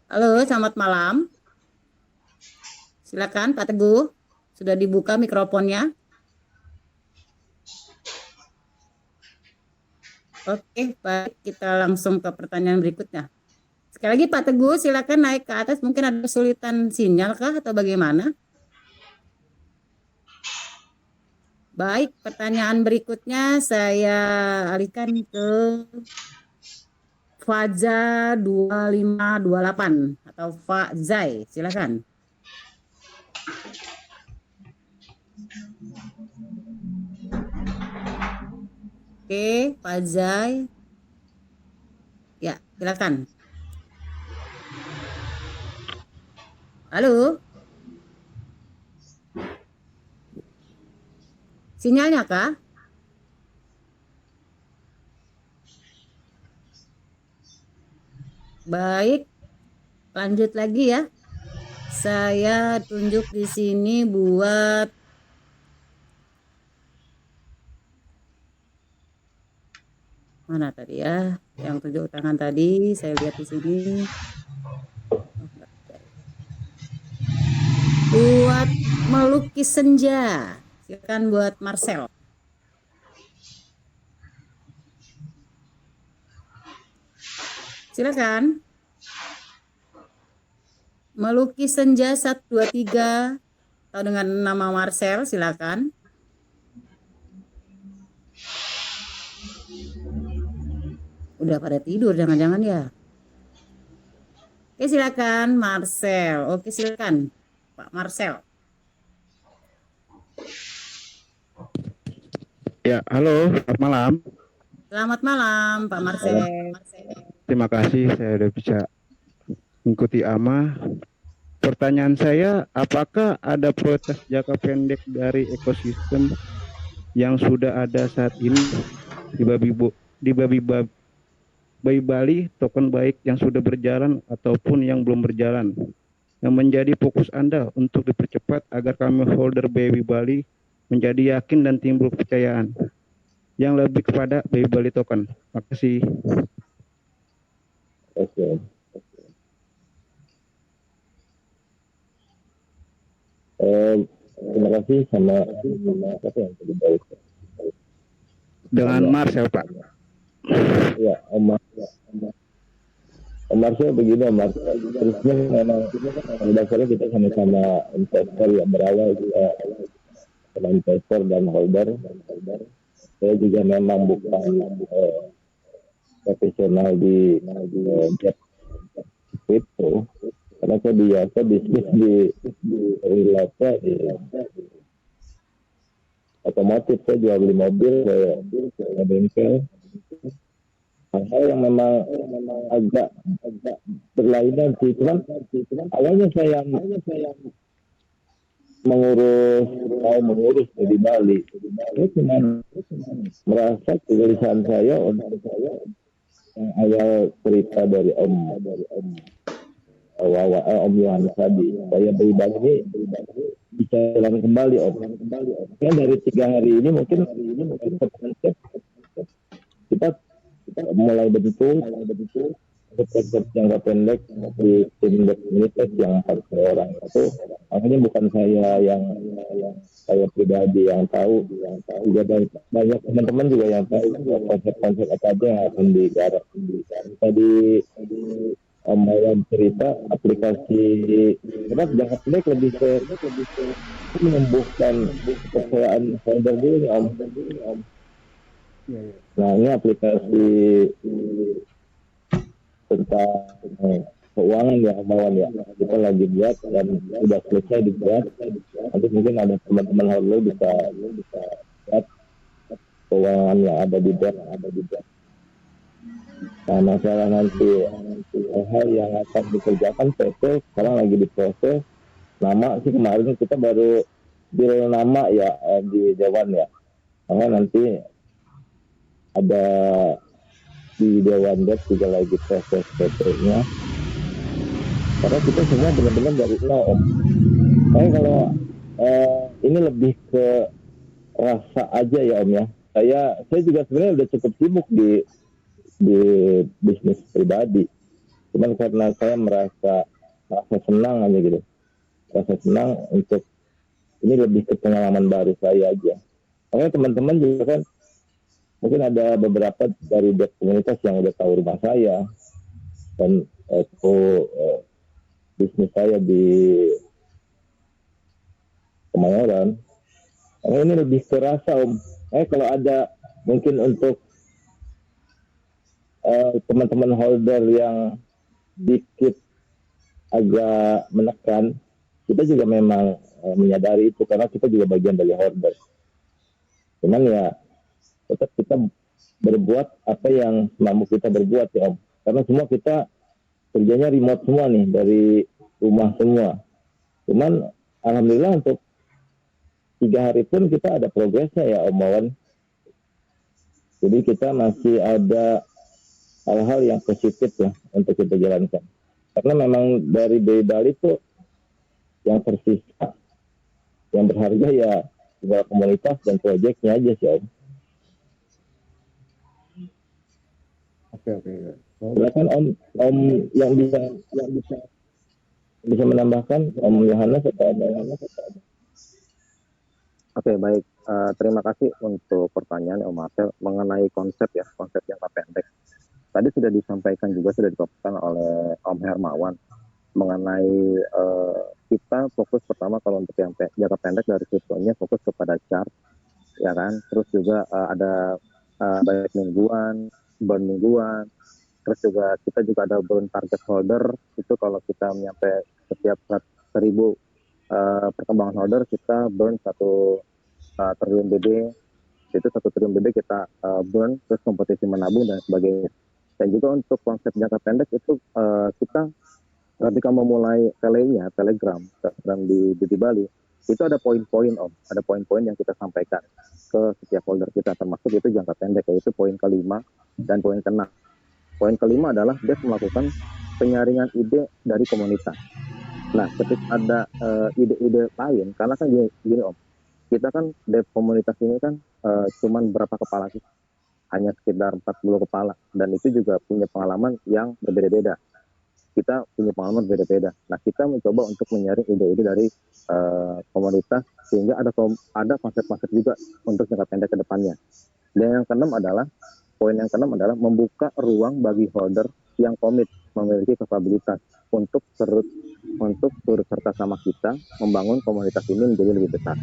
Halo, selamat malam. Silakan Pak Teguh, sudah dibuka mikrofonnya. Oke, baik, kita langsung ke pertanyaan berikutnya. Sekali lagi Pak Teguh, silakan naik ke atas. Mungkin ada kesulitan sinyal kah atau bagaimana? Baik, pertanyaan berikutnya saya alihkan ke Faza 2528 atau Fazai, silakan. Oke, Fazai. Ya, silakan. Halo. Sinyalnya kah? Baik, lanjut lagi ya. Saya tunjuk di sini buat mana tadi ya? Yang tunjuk tangan tadi, saya lihat di sini. melukis senja. Silakan buat Marcel. Silakan. Melukis senja 1 2 3 atau dengan nama Marcel, silakan. Udah pada tidur jangan-jangan ya. Oke, silakan Marcel. Oke, silakan Pak Marcel. Ya, halo, selamat malam. Selamat malam Pak Marcel. Terima kasih saya sudah bisa mengikuti AMA. Pertanyaan saya, apakah ada prioritas jangka pendek dari ekosistem yang sudah ada saat ini di Babi Bali, token baik yang sudah berjalan ataupun yang belum berjalan, yang menjadi fokus Anda untuk dipercepat agar kami holder Babi Bali menjadi yakin dan timbul kepercayaan yang lebih kepada Babi Bali token. Terima kasih. Oke. Terima kasih sama siapa yang tadi baik. Dengan Marcel, Pak. Ya, Om Marcel begini, Om Marcel. Terusnya memang dasarnya kita sama-sama investor yang berawal juga investor dan holder. Saya juga memang bukan profesional di crypto. Karena saya biasa bisnis di relate di otomotif. Saya jual beli mobil ke bengkel. Hal-hal yang memang agak berlainan sih. Cuman awalnya saya mengurus di Bali. Saya cuma merasa kegelisahan saya untuk yang awal cerita dari Om Yohanes tadi, saya Babi Bali ini bisa jalan kembali Om. Kan dari 3 hari ini mungkin konsep kita mulai bentuk konsep jangka pendek di tim komunitas yang 40 orang itu. Makanya bukan saya pribadi yang tahu, juga banyak teman-teman juga yang tahu konsep-konsep apa aja yang akan digarap. Tadi Om Bayan cerita aplikasi jangka pendek lebih ke menumbuhkan kepercayaan holder dulu Om. Nah ini aplikasi tentang keuangan ya Om Bayan ya, kita lagi buat dan sudah selesai dibuat. Nanti mungkin ada teman-teman holder bisa lihat keuangan yang ada di deck. Nah, masalah nanti hal yang akan dikerjakan PT sekarang lagi diproses. Nama sih kemarin kita baru deal nama ya di Dewan ya. Karena nanti ada di Dewan Desk juga lagi proses PT-nya. Karena kita semua benar-benar dari nol Om. Tapi kalau ini lebih ke rasa aja ya Om ya. Saya juga sebenarnya udah cukup sibuk di bisnis pribadi, cuman karena saya merasa senang aja gitu, rasa senang untuk ini lebih ke pengalaman baru saya aja. Makanya teman-teman juga kan mungkin ada beberapa dari komunitas yang udah tahu rumah saya dan bisnis saya di Kemayoran. Makanya ini lebih terasa Om. Kalau ada mungkin untuk teman-teman holder yang dikit agak menekan, kita juga memang menyadari itu karena kita juga bagian dari holder. Cuman ya tetap kita berbuat apa yang mampu kita berbuat ya Om. Karena semua kita kerjanya remote semua nih, dari rumah semua. Cuman alhamdulillah untuk 3 hari pun kita ada progresnya ya Om Wawan. Jadi kita masih ada hal-hal yang positif ya untuk kita jalankan. Karena memang dari Babi Bali itu yang tersisa, yang berharga ya tinggal komunitas dan proyeknya aja sih Om. Oke. Silakan Om yang bisa menambahkan Om Yohanes atau Om Yohanes. Oke, baik. Terima kasih untuk pertanyaan Om Marcel mengenai konsep jangka pendek. Tadi sudah disampaikan juga, sudah dipaparkan oleh Om Hermawan mengenai kita fokus pertama kalau untuk yang jangka pendek dari kriptonya fokus kepada chart, ya kan. Terus juga ada budget mingguan, burn mingguan. Terus juga kita juga ada burn target holder, itu kalau kita menyampai setiap 1.000 perkembangan holder kita burn 1 triliun BB, itu 1 triliun BB kita burn, terus kompetisi menabung dan sebagainya. Dan juga untuk konsep jangka pendek itu kita ketika memulai Telegram di Bali, itu ada poin-poin Om, ada poin-poin yang kita sampaikan ke setiap holder kita, termasuk itu jangka pendek, yaitu poin kelima dan poin keenam. Poin kelima adalah dia melakukan penyaringan ide dari komunitas. Nah, ketika ada ide-ide lain, karena kan gini Om, kita kan dev komunitas ini kan cuman berapa kepala sih? Hanya sekitar 40 kepala, dan itu juga punya pengalaman yang berbeda-beda. Kita punya pengalaman berbeda-beda. Nah, kita mencoba untuk menyaring ide-ide dari komunitas sehingga ada konsep-konsep juga untuk jangka pendek ke depannya. Dan poin yang keenam adalah membuka ruang bagi holder yang komit, memiliki kapabilitas untuk turut serta sama kita membangun komunitas ini menjadi lebih besar.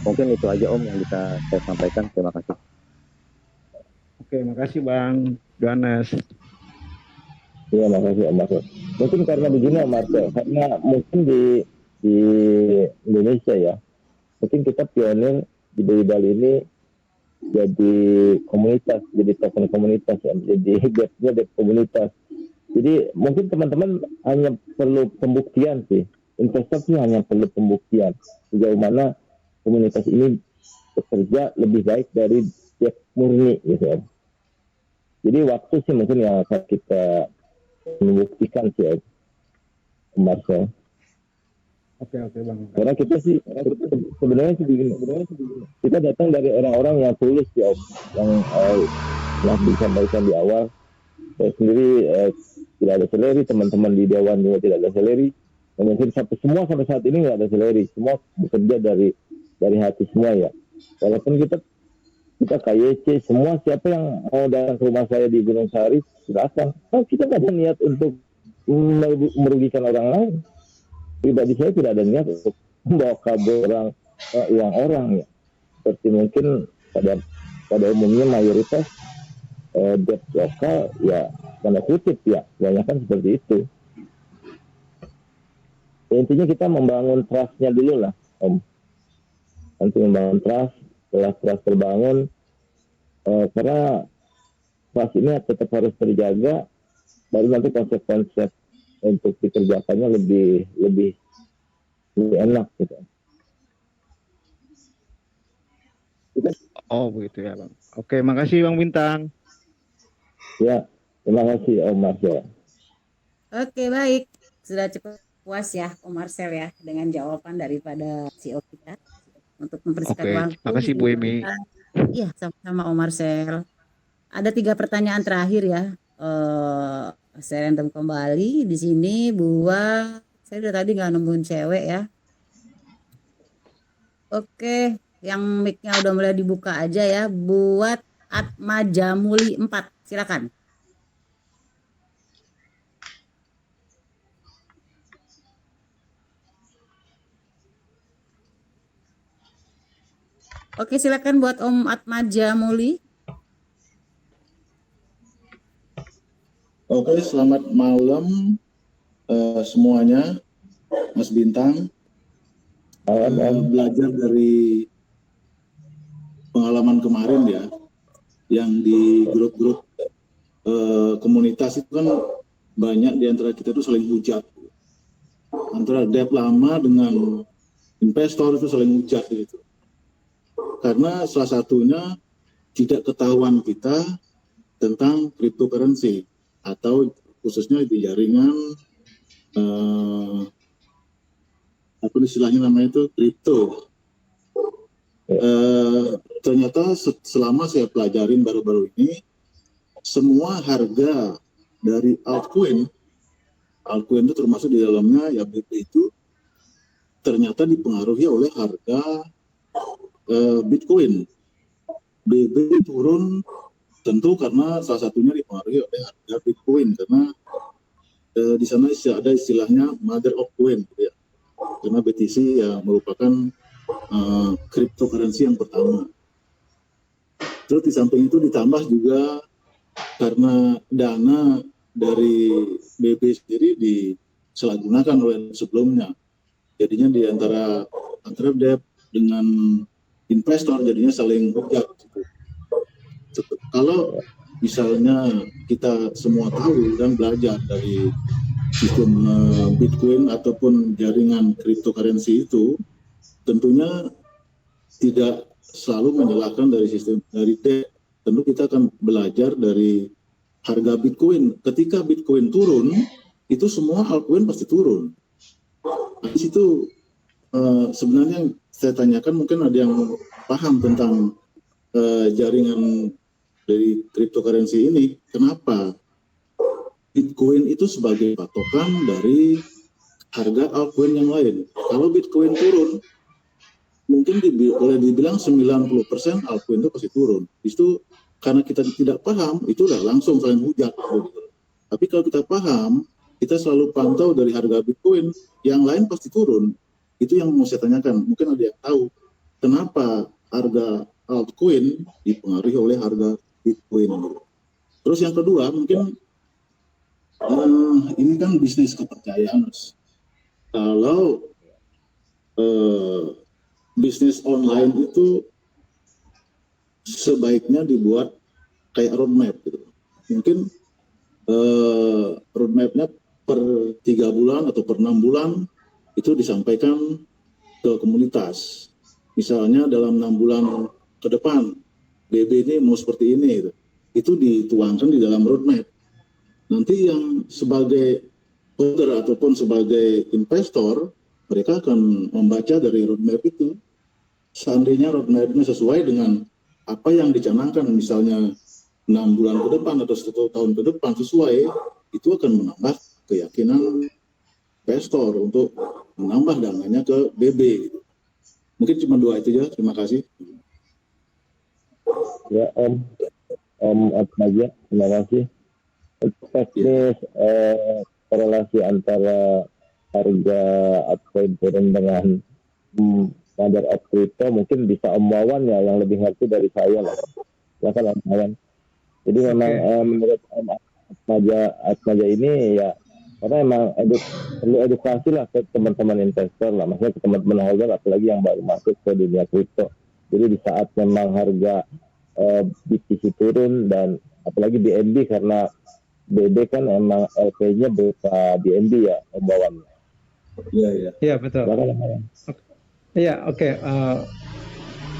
Mungkin itu aja Om yang bisa saya sampaikan. Terima kasih. Oke, makasih Bang Johannes. Iya, makasih Om Marcel. Mungkin karena begini Om Marcel, karena mungkin di Indonesia ya, mungkin kita pionir di Bali ini jadi komunitas, jadi token komunitas ya, jadi dev komunitas. Jadi mungkin teman-teman hanya perlu pembuktian sih, investor sih hanya perlu pembuktian sejauh mana komunitas ini bekerja lebih baik dari dev murni gitu ya. Jadi waktu sih mungkin yang akan kita membuktikan sih ya, Marcel. Oke Bang. Karena kita sih sebenarnya kita datang dari orang-orang yang tulus ya, yang telah disampaikan di awal. Saya sendiri tidak ada seleri, teman-teman di Dewan juga tidak ada seleri. Mungkin semua sampai saat ini nggak ada seleri, semua bekerja dari hati semua ya. Walaupun kita KYC, semua siapa yang mau datang ke rumah saya di Gunung Sahari silakan. Kita nggak ada niat untuk merugikan orang lain. Pribadi saya tidak ada niat untuk membawa kabur uang orang ya. Seperti mungkin pada umumnya mayoritas debt lokal ya, tanda kutip ya, kebanyakan seperti itu. Ya, intinya kita membangun trust-nya dulu lah Om. Nanti membangun trust, setelah trust terbangun, karena trust ini tetap harus terjaga, baru nanti konsep-konsep untuk dikerjakannya lebih enak gitu. Oh begitu ya Bang. Oke, makasih Bang Bintang. Ya, terima kasih Om Marcel. Oke, baik. Sudah cukup puas ya Om Marcel ya dengan jawaban daripada CEO kita untuk mempersingkat waktu. Makasih Bu Emi. Iya, sama-sama Om Marcel. Ada 3 pertanyaan terakhir ya. Saya random kembali di sini buat, saya udah tadi nggak nemuin cewek ya. Oke, yang mic-nya udah mulai dibuka aja ya buat Atma Jamuli 4. Silakan. Oke, silakan buat Om Atma Jamuli. Oke, selamat malam semuanya, Mas Bintang. Belajar dari pengalaman kemarin ya, yang di grup-grup komunitas itu kan banyak di antara kita itu saling hujat. Antara debt lama dengan investor itu saling hujat gitu. Karena salah satunya tidak ketahuan kita tentang cryptocurrency, atau khususnya di jaringan apa istilahnya namanya itu kripto. Ternyata selama saya pelajarin baru-baru ini, semua harga dari altcoin itu termasuk di dalamnya ya BP itu ternyata dipengaruhi oleh harga Bitcoin. BB turun tentu karena salah satunya dipengaruhi oleh harga Bitcoin, karena di sana ada istilahnya mother of coin, gitu ya. Karena BTC ya merupakan cryptocurrency yang pertama. Terus di samping itu ditambah juga karena dana dari BB sendiri disalahgunakan oleh sebelumnya. Jadinya di antara debt dengan investor jadinya saling hujat. Kalau misalnya kita semua tahu dan belajar dari sistem Bitcoin ataupun jaringan cryptocurrency itu, tentunya tidak selalu menyalahkan dari sistem dari debt. Tentu kita akan belajar dari harga Bitcoin. Ketika Bitcoin turun, itu semua altcoin pasti turun. Di situ sebenarnya yang saya tanyakan, mungkin ada yang paham tentang jaringan dari cryptocurrency ini. Kenapa Bitcoin itu sebagai patokan dari harga altcoin yang lain? Kalau Bitcoin turun, mungkin boleh dibilang 90% altcoin itu pasti turun. Itu karena kita tidak paham, itu udah langsung saling hujat. Tapi kalau kita paham, kita selalu pantau dari harga Bitcoin, yang lain pasti turun. Itu yang mau saya tanyakan. Mungkin ada yang tahu kenapa harga altcoin dipengaruhi oleh harga Bitcoin. Terus yang kedua, mungkin ini kan bisnis kepercayaan. Kalau bisnis online itu sebaiknya dibuat kayak roadmap gitu. Mungkin roadmapnya per 3 bulan atau per 6 bulan itu disampaikan ke komunitas. Misalnya dalam 6 bulan ke depan BB ini mau seperti ini gitu. Itu dituangkan di dalam roadmap. Nanti yang sebagai holder ataupun sebagai investor, mereka akan membaca dari roadmap itu. Seandainya roadmap-nya sesuai dengan apa yang dicanangkan, misalnya 6 bulan ke depan atau 1 tahun ke depan sesuai, itu akan menambah keyakinan investor untuk menambah dananya ke BB. Mungkin cuma 2 itu aja. Terima kasih. Ya Om Atmaja, terima kasih. Teknis korelasi antara harga altcoin turun dengan mother of crypto mungkin bisa Om Wawan ya yang lebih ngerti dari saya lah. Silakan Om Wawan. Jadi memang menurut Om Atmaja ini ya, karena emang perlu edukasi lah ke teman-teman investor lah, maksudnya ke teman-teman holder apalagi yang baru masuk ke dunia kripto. Jadi di saat memang harga BTC turun dan apalagi BNB, karena BB kan emang LP-nya berupa BNB ya Om Wawan. Iya betul. Iya, oke.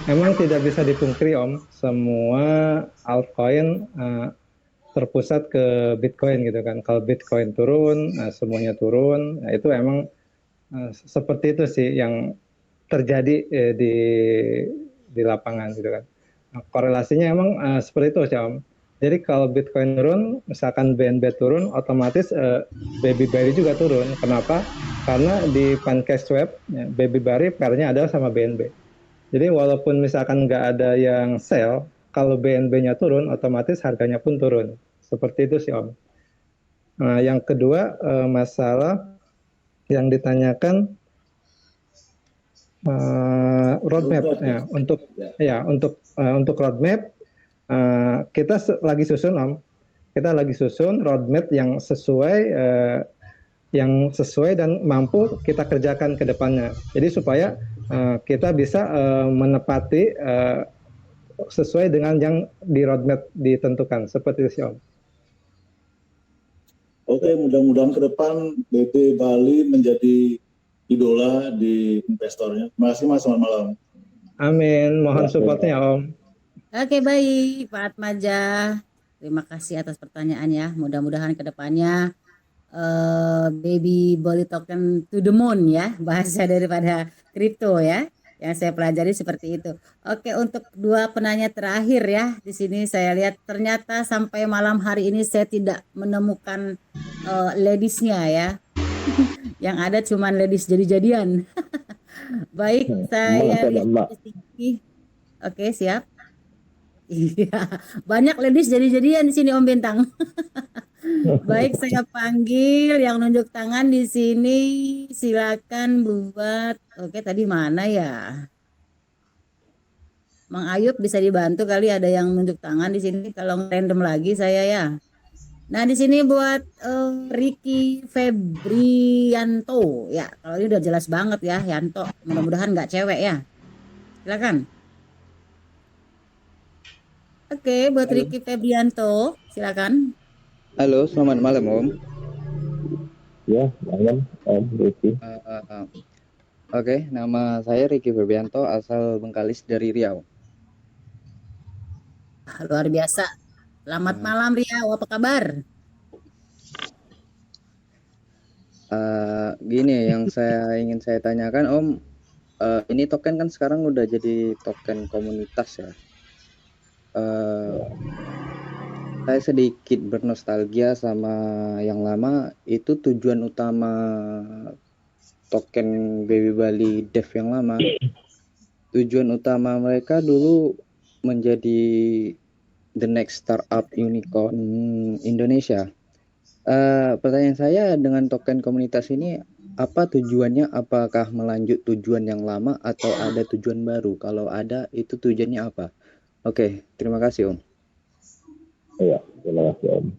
Emang tidak bisa dipungkiri Om, semua altcoin terpusat ke Bitcoin gitu kan. Kalau Bitcoin turun, semuanya turun. Nah, itu emang seperti itu sih yang terjadi di lapangan gitu kan. Nah, korelasinya emang seperti itu sih Om. Jadi kalau Bitcoin turun, misalkan BNB turun, otomatis Baby Bari juga turun. Kenapa? Karena di PancakeSwap, Baby Bari pairnya ada sama BNB. Jadi walaupun misalkan nggak ada yang sell, kalau BNB-nya turun, otomatis harganya pun turun. Seperti itu sih Om. Nah, yang kedua, masalah yang ditanyakan roadmap ya, untuk roadmap kita lagi susun Om. Kita lagi susun roadmap yang sesuai dan mampu kita kerjakan ke depannya. Jadi supaya kita bisa menepati sesuai dengan yang di roadmap ditentukan. Seperti itu Om. Oke, mudah-mudahan ke depan BB Bali menjadi idola di investornya. Terima kasih Mas, selamat malam. Amin, mohon supportnya Om. Oke, baik Pak Atmaja. Terima kasih atas pertanyaannya. Mudah-mudahan ke depannya Baby Bali Token to the moon ya, bahasa daripada kripto ya, yang saya pelajari seperti itu. Oke, untuk 2 penanya terakhir ya, di sini saya lihat ternyata sampai malam hari ini saya tidak menemukan ladiesnya ya. Yang ada cuman ladies jadi-jadian. Baik, saya lihat di sini Oke, siap. Iya, banyak ladies jadi-jadian di sini Om Bintang. Baik, saya panggil yang nunjuk tangan di sini. Silakan buat. Oke, tadi mana ya? Mang Ayub bisa dibantu kali ada yang nunjuk tangan di sini kalau random lagi saya ya. Nah, di sini buat Ricky Febrianto ya. Kalau ini udah jelas banget ya, Yanto. Mudah-mudahan nggak cewek ya. Silakan. Oke, buat Halo. Ricky Febrianto, silakan. Halo, selamat malam Om. Ya, malam Om Ricky. Oke, nama saya Ricky Febrianto, asal Bengkalis dari Riau. Luar biasa. Selamat malam Riau, apa kabar? Gini, yang ingin saya tanyakan Om, ini token kan sekarang udah jadi token komunitas ya. Saya sedikit bernostalgia sama yang lama. Itu tujuan utama token Baby Bali Dev yang lama. Tujuan utama mereka dulu menjadi the next startup unicorn Indonesia. Pertanyaan saya, dengan token komunitas ini apa tujuannya? Apakah melanjut tujuan yang lama atau ada tujuan baru? Kalau ada, itu tujuannya apa? Oke, terima kasih Om. Iya, terima kasih Om.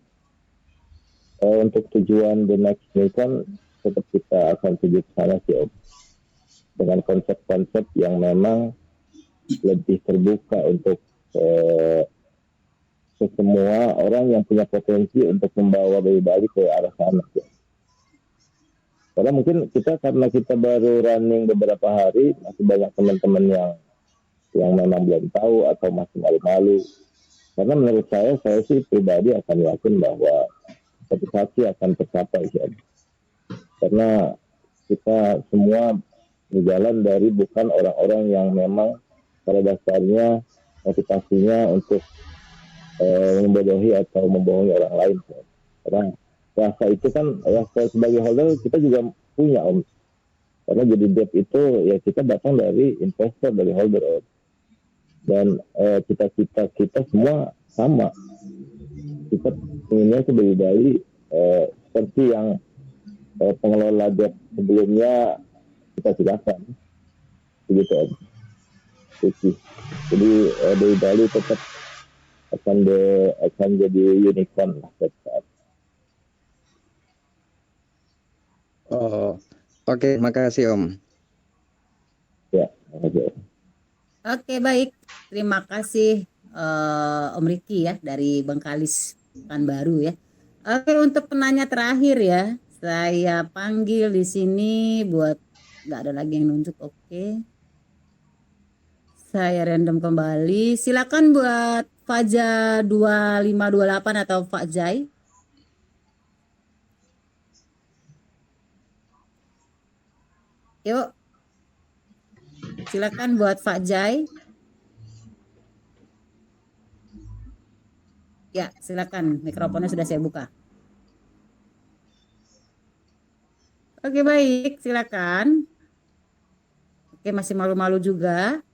Untuk tujuan The Next Unicorn tetap kita akan tuju ke sana sih Om. Dengan konsep-konsep yang memang lebih terbuka untuk ke semua orang yang punya potensi untuk membawa Baby Bali ke arah sana. Ya. Karena mungkin karena kita baru running beberapa hari, masih banyak teman-teman yang memang belum tahu atau masih malu-malu. Karena menurut saya sih pribadi akan yakin bahwa suatu saat akan tercapai. Ya. Karena kita semua berjalan dari bukan orang-orang yang memang pada dasarnya motivasinya untuk membodohi atau membohongi orang lain. Karena rasa itu kan sebagai holder kita juga punya Om. Karena jadi debt itu ya kita datang dari investor, dari holder Om. Dan cita-cita kita semua sama. Kita inginnya sebagai Bali seperti yang pengelola debt sebelumnya kita silakan. Begitu Om. Jadi dari Bali tetap akan jadi unicorn lah saat. Oh, oke, makasih Om. Ya, makasih Om. Oke, baik. Terima kasih Om Riki ya dari Bengkalis Pekanbaru ya. Oke, untuk penanya terakhir ya, saya panggil di sini buat nggak ada lagi yang nunjuk. Oke. Saya random kembali. Silakan buat Faja 2528 atau Fajai. Yuk. Silakan buat Fajai. Ya, silakan. Mikrofonnya sudah saya buka. Oke, baik. Silakan. Oke, masih malu-malu juga.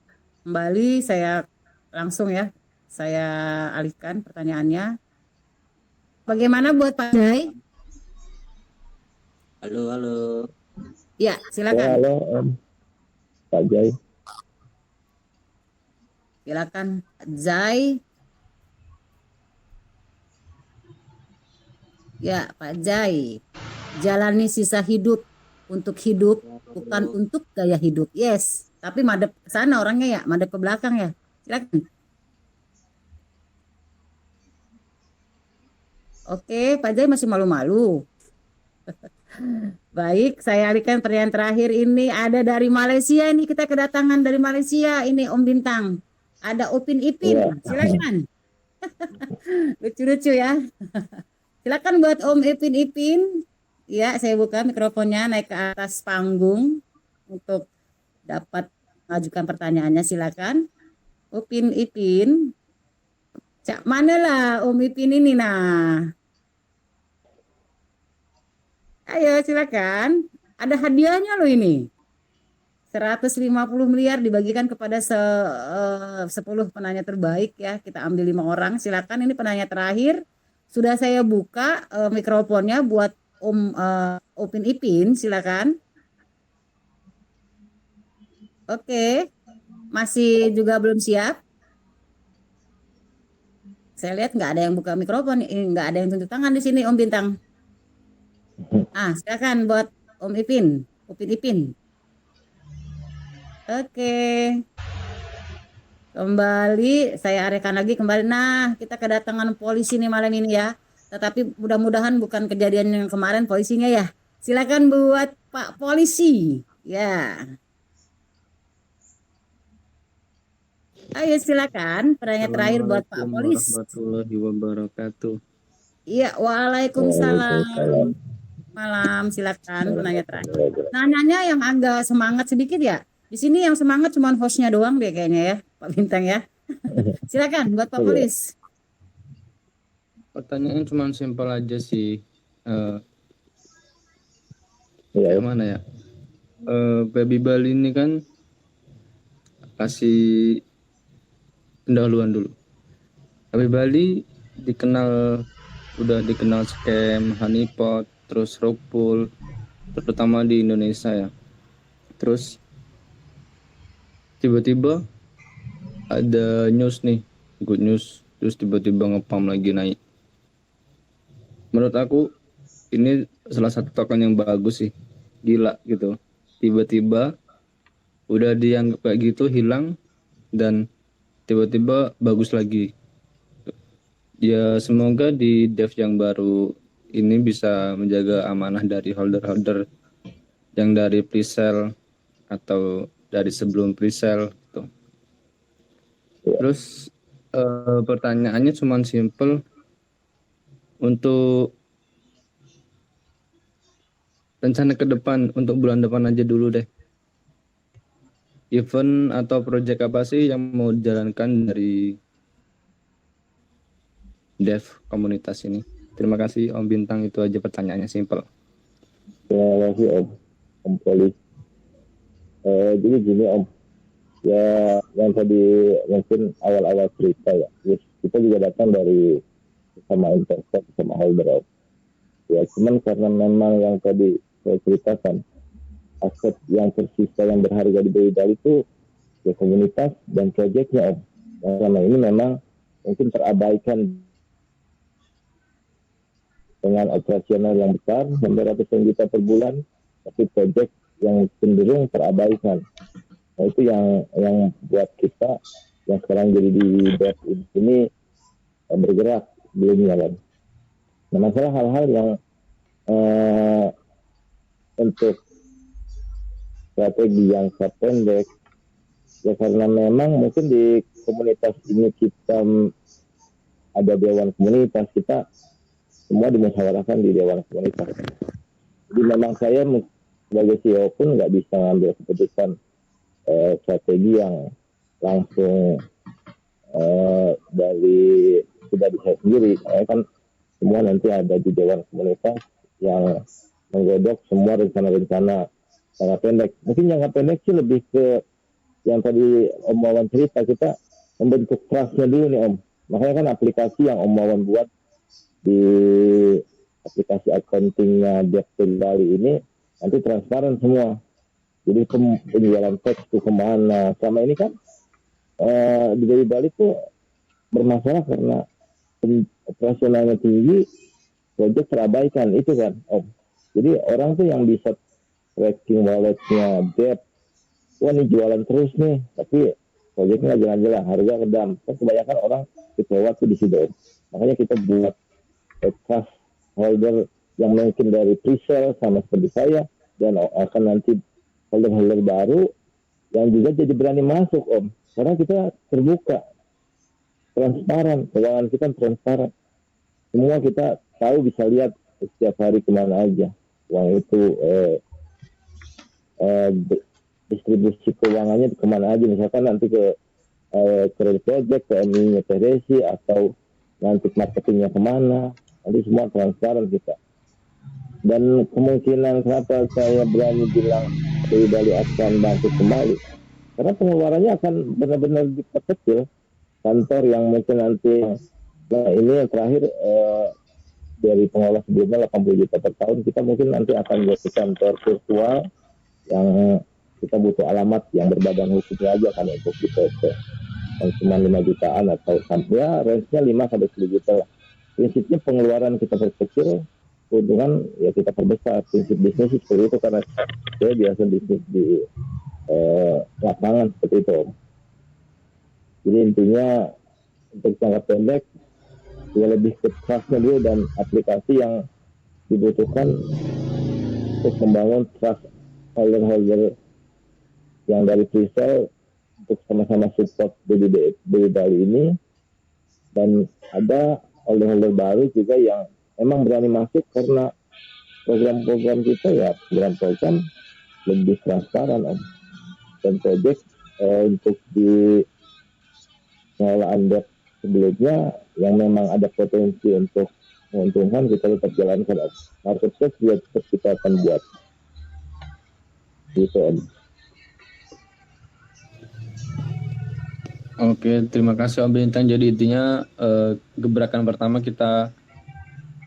Kembali saya langsung ya. Saya alihkan pertanyaannya. Bagaimana buat Pak Jai? Halo. Ya, silakan. Halo Om. Pak Jai. Silakan Pak Jai. Ya, Pak Jai. Jalani sisa hidup untuk hidup, bukan untuk gaya hidup. Yes, tapi madep ke sana orangnya ya, madep ke belakang ya. Silakan. Oke, Pak Jai masih malu-malu. Baik, saya alihkan pertanyaan terakhir ini ada dari Malaysia. Ini kita kedatangan dari Malaysia. Ini Om Bintang. Ada Upin Ipin. Silakan. Lucu-lucu ya. Silakan buat Om Ipin. Ya, saya buka mikrofonnya, naik ke atas panggung untuk dapat mengajukan pertanyaannya. Silakan. Upin Ipin. Cak mana lah Om Ipin ini nah. Ayo silakan. Ada hadiahnya loh ini. 150 miliar dibagikan kepada 10 penanya terbaik ya. Kita ambil 5 orang. Silakan, ini penanya terakhir. Sudah saya buka mikrofonnya buat Upin Ipin, silakan. Oke. Masih juga belum siap? Saya lihat nggak ada yang buka mikrofon, nggak ada yang tunjuk tangan di sini, Om Bintang. Silakan buat Om Ipin, Upin Ipin. Oke. Kembali, saya arahkan lagi kembali. Nah, kita kedatangan polisi nih malam ini ya. Tetapi mudah-mudahan bukan kejadian yang kemarin polisinya ya. Silakan buat Pak Polisi. Ya. Ayo silakan, pertanyaan terakhir buat Pak Polisi. Warahmatullahi wabarakatuh. Iya, waalaikumsalam. Malam, silakan penanya terakhir. Nanyanya yang agak semangat sedikit ya. Di sini yang semangat cuma hostnya doang deh kayaknya ya, Pak Bintang ya. Silakan buat Pak Polis. Pertanyaan cuma simpel aja sih. Gimana ya? Baby Bali ini kan kasih pendahuluan dulu. Baby Bali udah dikenal scam, honeypot, terus rug pull, terutama di Indonesia ya. Terus tiba-tiba ada news nih, good news, terus tiba-tiba ngepam lagi naik. Menurut aku ini salah satu token yang bagus sih, gila gitu. Tiba-tiba udah dianggap kayak gitu hilang dan tiba-tiba bagus lagi. Ya semoga di dev yang baru ini bisa menjaga amanah dari holder-holder yang dari pre-sale atau dari sebelum pre-sale gitu. Terus pertanyaannya cuma simple, untuk rencana ke depan untuk bulan depan aja dulu deh. Event atau project apa sih yang mau dijalankan dari dev komunitas ini? Terima kasih Om Bintang, itu aja pertanyaannya simple. Terima kasih Om Polis. Jadi gini Om, ya yang tadi mungkin awal-awal cerita ya, kita juga datang dari sama investor, sama holder Om. Ya cuman karena memang yang tadi saya ceritakan, aset yang tersisa yang berharga di Baby Bali itu ya komunitas dan proyeknya Om. Yang selama ini memang mungkin terabaikan dengan operasional yang besar sampai ratusan juta per bulan, tapi proyek yang cenderung terabaikan. Nah itu yang buat kita yang sekarang jadi di dev ini bergerak belum jalan. Nah masalah hal-hal yang untuk strategi yang pendek ya karena memang mungkin di komunitas ini kita ada dewan komunitas, kita semua dimusyawarahkan di dewan komunitas. Jadi memang saya sebagai CEO pun nggak bisa ngambil keputusan strategi yang langsung dari pribadi saya sendiri. Saya kan semua nanti ada di dewan komunitas yang menggodok semua rencana-rencana jangka pendek. Mungkin jangka pendek sih lebih ke yang tadi Om Wawan cerita, kita membentuk trust-nya dulu nih Om. Makanya kan aplikasi yang Om Wawan buat di aplikasi accounting-nya Dev Bali ini nanti transparan semua. Jadi penjualan teks itu kemana. Selama ini kan di Dev Bali itu bermasalah karena operasionalnya tinggi, proyek terabaikan itu kan Om. Jadi orang tuh yang bisa tracking walletnya Dev, wah ini jualan terus nih, tapi proyeknya jalan-jalan, harga redam. Kan kebanyakan orang kecewa tuh di situ. Makanya kita buat trust holder yang mungkin dari pre-sale sama seperti saya, dan akan nanti holder-holder baru yang juga jadi berani masuk Om. Karena kita terbuka, transparan, keuangan kita transparan. Semua kita tahu, bisa lihat setiap hari kemana aja uang itu, distribusi keuangannya kemana aja, misalkan nanti ke credit project, ke MI-nya PDC, atau nanti marketingnya kemana, nanti semua transparan kita. Dan kemungkinan kenapa saya berani bilang Dewi Bali akan bangkit kembali. Karena pengeluarannya akan benar-benar diperkecil. Kantor yang mungkin nanti, nah ini yang terakhir dari pengelola sebelumnya 80 juta per tahun, kita mungkin nanti akan buat kantor virtual yang kita butuh alamat yang berbadan hukumnya aja kan untuk di PT. Cuma 5 jutaan atau sampai range-nya 5 sampai 10 juta lah. Prinsipnya pengeluaran kita perkecil, keuntungan ya kita perbesar. Prinsip bisnis seperti itu karena saya biasa bisnis di lapangan seperti itu. Jadi intinya untuk jangka pendek ya lebih ke trust-nya dulu dan aplikasi yang dibutuhkan untuk membangun trust holder-holder yang dari pre-sale untuk sama-sama support BB Bali ini, dan ada holder-holder baru juga yang emang berani masuk karena program-program kita ya program-program lebih transparan Om. Dan project untuk di pengelolaan debt sebelumnya yang memang ada potensi untuk menguntungkan kita tetap jalankan Om. Marketplace juga tetap kita akan buat gitu Om. Oke, terima kasih Om Bintang. Jadi intinya gebrakan pertama kita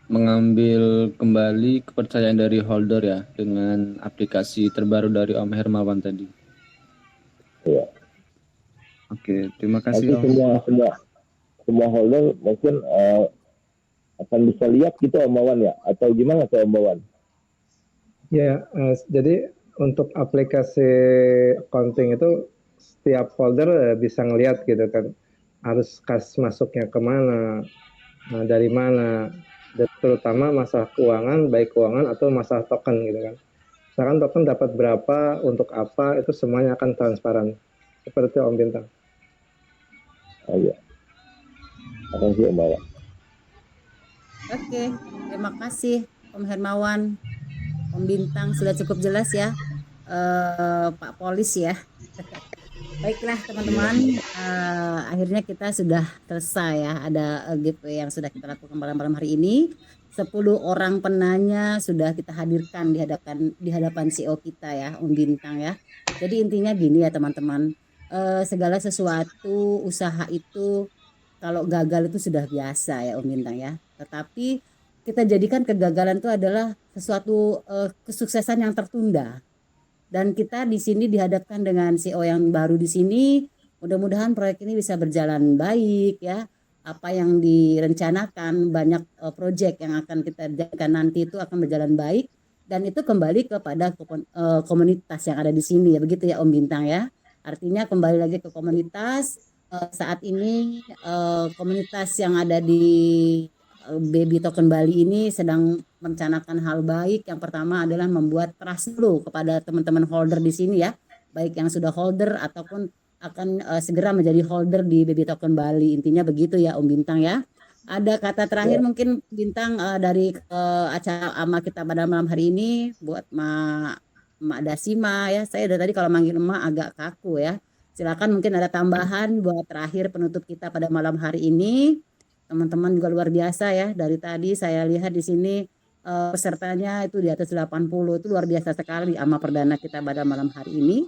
mengambil kembali kepercayaan dari holder ya dengan aplikasi terbaru dari Om Hermawan tadi. Iya. Oke, terima kasih Nanti Om. semua holder mungkin akan bisa lihat gitu Om Wawan ya, atau gimana tuh Om Wawan? Ya, jadi untuk aplikasi accounting itu setiap holder bisa ngelihat gitu kan, harus kas masuknya kemana, dari mana, dan terutama masalah keuangan, baik keuangan atau masalah token gitu kan. Misalkan token dapat berapa, untuk apa, itu semuanya akan transparan. Seperti Om Bintang. Oh iya. Terima kasih Om Wawan. Oke, terima kasih Om Hermawan, Om Bintang, sudah cukup jelas ya, Pak Polis ya. Baiklah teman-teman, akhirnya kita sudah selesai ya, ada giveaway yang sudah kita lakukan malam hari ini. 10 orang penanya sudah kita hadirkan di hadapan CEO kita ya, Om Bintang ya. Jadi intinya gini ya teman-teman, segala sesuatu usaha itu kalau gagal itu sudah biasa ya Om Bintang ya. Tetapi kita jadikan kegagalan itu adalah sesuatu kesuksesan yang tertunda. Dan kita di sini dihadapkan dengan CEO yang baru di sini. Mudah-mudahan proyek ini bisa berjalan baik ya. Apa yang direncanakan, banyak proyek yang akan kita jalankan nanti itu akan berjalan baik. Dan itu kembali kepada komunitas yang ada di sini ya, begitu ya Om Bintang ya. Artinya kembali lagi ke komunitas. Saat ini komunitas yang ada di Baby Token Bali ini sedang merencanakan hal baik. Yang pertama adalah membuat trust dulu kepada teman-teman holder di sini ya, baik yang sudah holder ataupun akan segera menjadi holder di Baby Token Bali. Intinya begitu ya Om Bintang ya. Ada kata terakhir mungkin Bintang dari acara AMA kita pada malam hari ini buat Mak Dasima ya. Saya dari tadi kalau manggil emak agak kaku ya. Silakan mungkin ada tambahan buat terakhir penutup kita pada malam hari ini. Teman-teman juga luar biasa ya. Dari tadi saya lihat di sini pesertanya itu di atas 80, itu luar biasa sekali AMA perdana kita pada malam hari ini.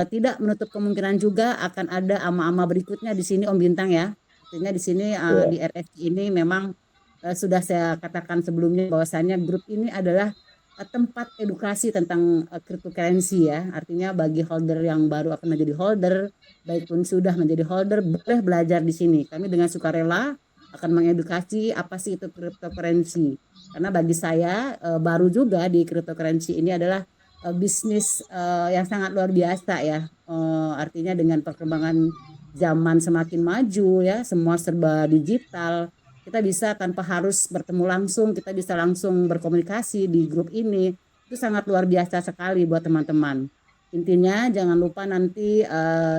Tidak menutup kemungkinan juga akan ada AMA-AMA berikutnya di sini Om Bintang ya. Artinya di sini di RSC ini memang sudah saya katakan sebelumnya bahwasannya grup ini adalah tempat edukasi tentang cryptocurrency ya. Artinya bagi holder yang baru akan menjadi holder, baik pun sudah menjadi holder, boleh belajar di sini. Kami dengan sukarela akan mengedukasi apa sih itu cryptocurrency. Karena bagi saya baru juga di cryptocurrency ini adalah bisnis yang sangat luar biasa ya. Artinya dengan perkembangan zaman semakin maju ya, semua serba digital. Kita bisa tanpa harus bertemu langsung, kita bisa langsung berkomunikasi di grup ini. Itu sangat luar biasa sekali buat teman-teman. Intinya jangan lupa nanti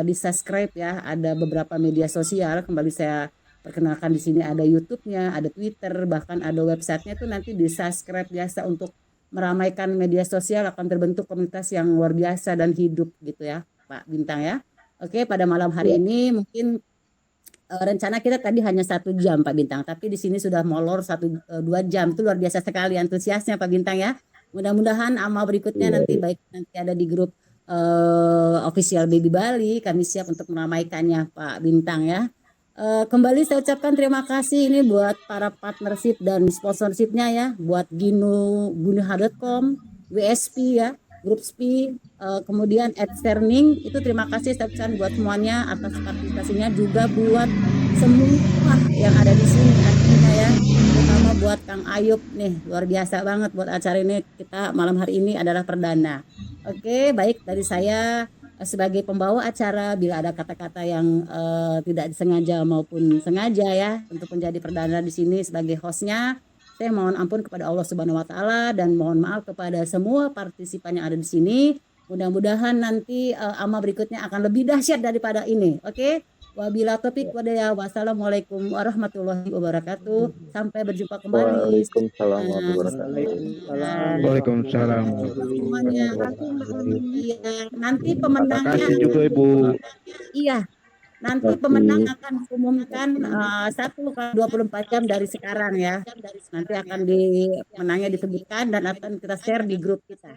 di subscribe ya, ada beberapa media sosial. Kembali saya perkenalkan di sini ada YouTube-nya, ada Twitter, bahkan ada websitenya itu nanti di subscribe biasa untuk meramaikan media sosial, akan terbentuk komunitas yang luar biasa dan hidup gitu ya Pak Bintang ya. Oke, pada malam hari ini mungkin rencana kita tadi hanya 1 jam Pak Bintang, tapi di sini sudah molor 1-2 jam. Itu luar biasa sekali antusiasnya Pak Bintang ya. Mudah-mudahan ama berikutnya nanti baik nanti ada di grup official Baby Bali, kami siap untuk meramaikannya Pak Bintang ya. Kembali saya ucapkan terima kasih ini buat para partnership dan sponsorshipnya ya, buat gunuha.com, WSP ya, Grup SP, kemudian Adsterning, itu terima kasih saya ucapkan buat semuanya atas partisipasinya, juga buat semua yang ada di sini artinya ya, terutama buat Kang Ayub nih, luar biasa banget buat acara ini, kita malam hari ini adalah perdana. Oke, baik dari saya sebagai pembawa acara, bila ada kata-kata yang tidak disengaja maupun sengaja ya untuk menjadi perdana di sini sebagai hostnya, saya mohon ampun kepada Allah Subhanahu Wa Taala dan mohon maaf kepada semua partisipan yang ada di sini. Mudah-mudahan nanti ama berikutnya akan lebih dahsyat daripada ini. Oke? Wabila taufiq wadaya. Wassalamualaikum warahmatullahi wabarakatuh. Sampai berjumpa kembali. Waalaikumsalam warahmatullahi wabarakatuh. Waalaikumsalam. Semuanya. Iya. Nanti Terima pemenangnya. kasih juga Ibu. Iya. Nanti pemenang akan diumumkan 1 x 24 jam dari sekarang ya. Nanti akan menangnya disebutkan dan akan kita share di grup kita.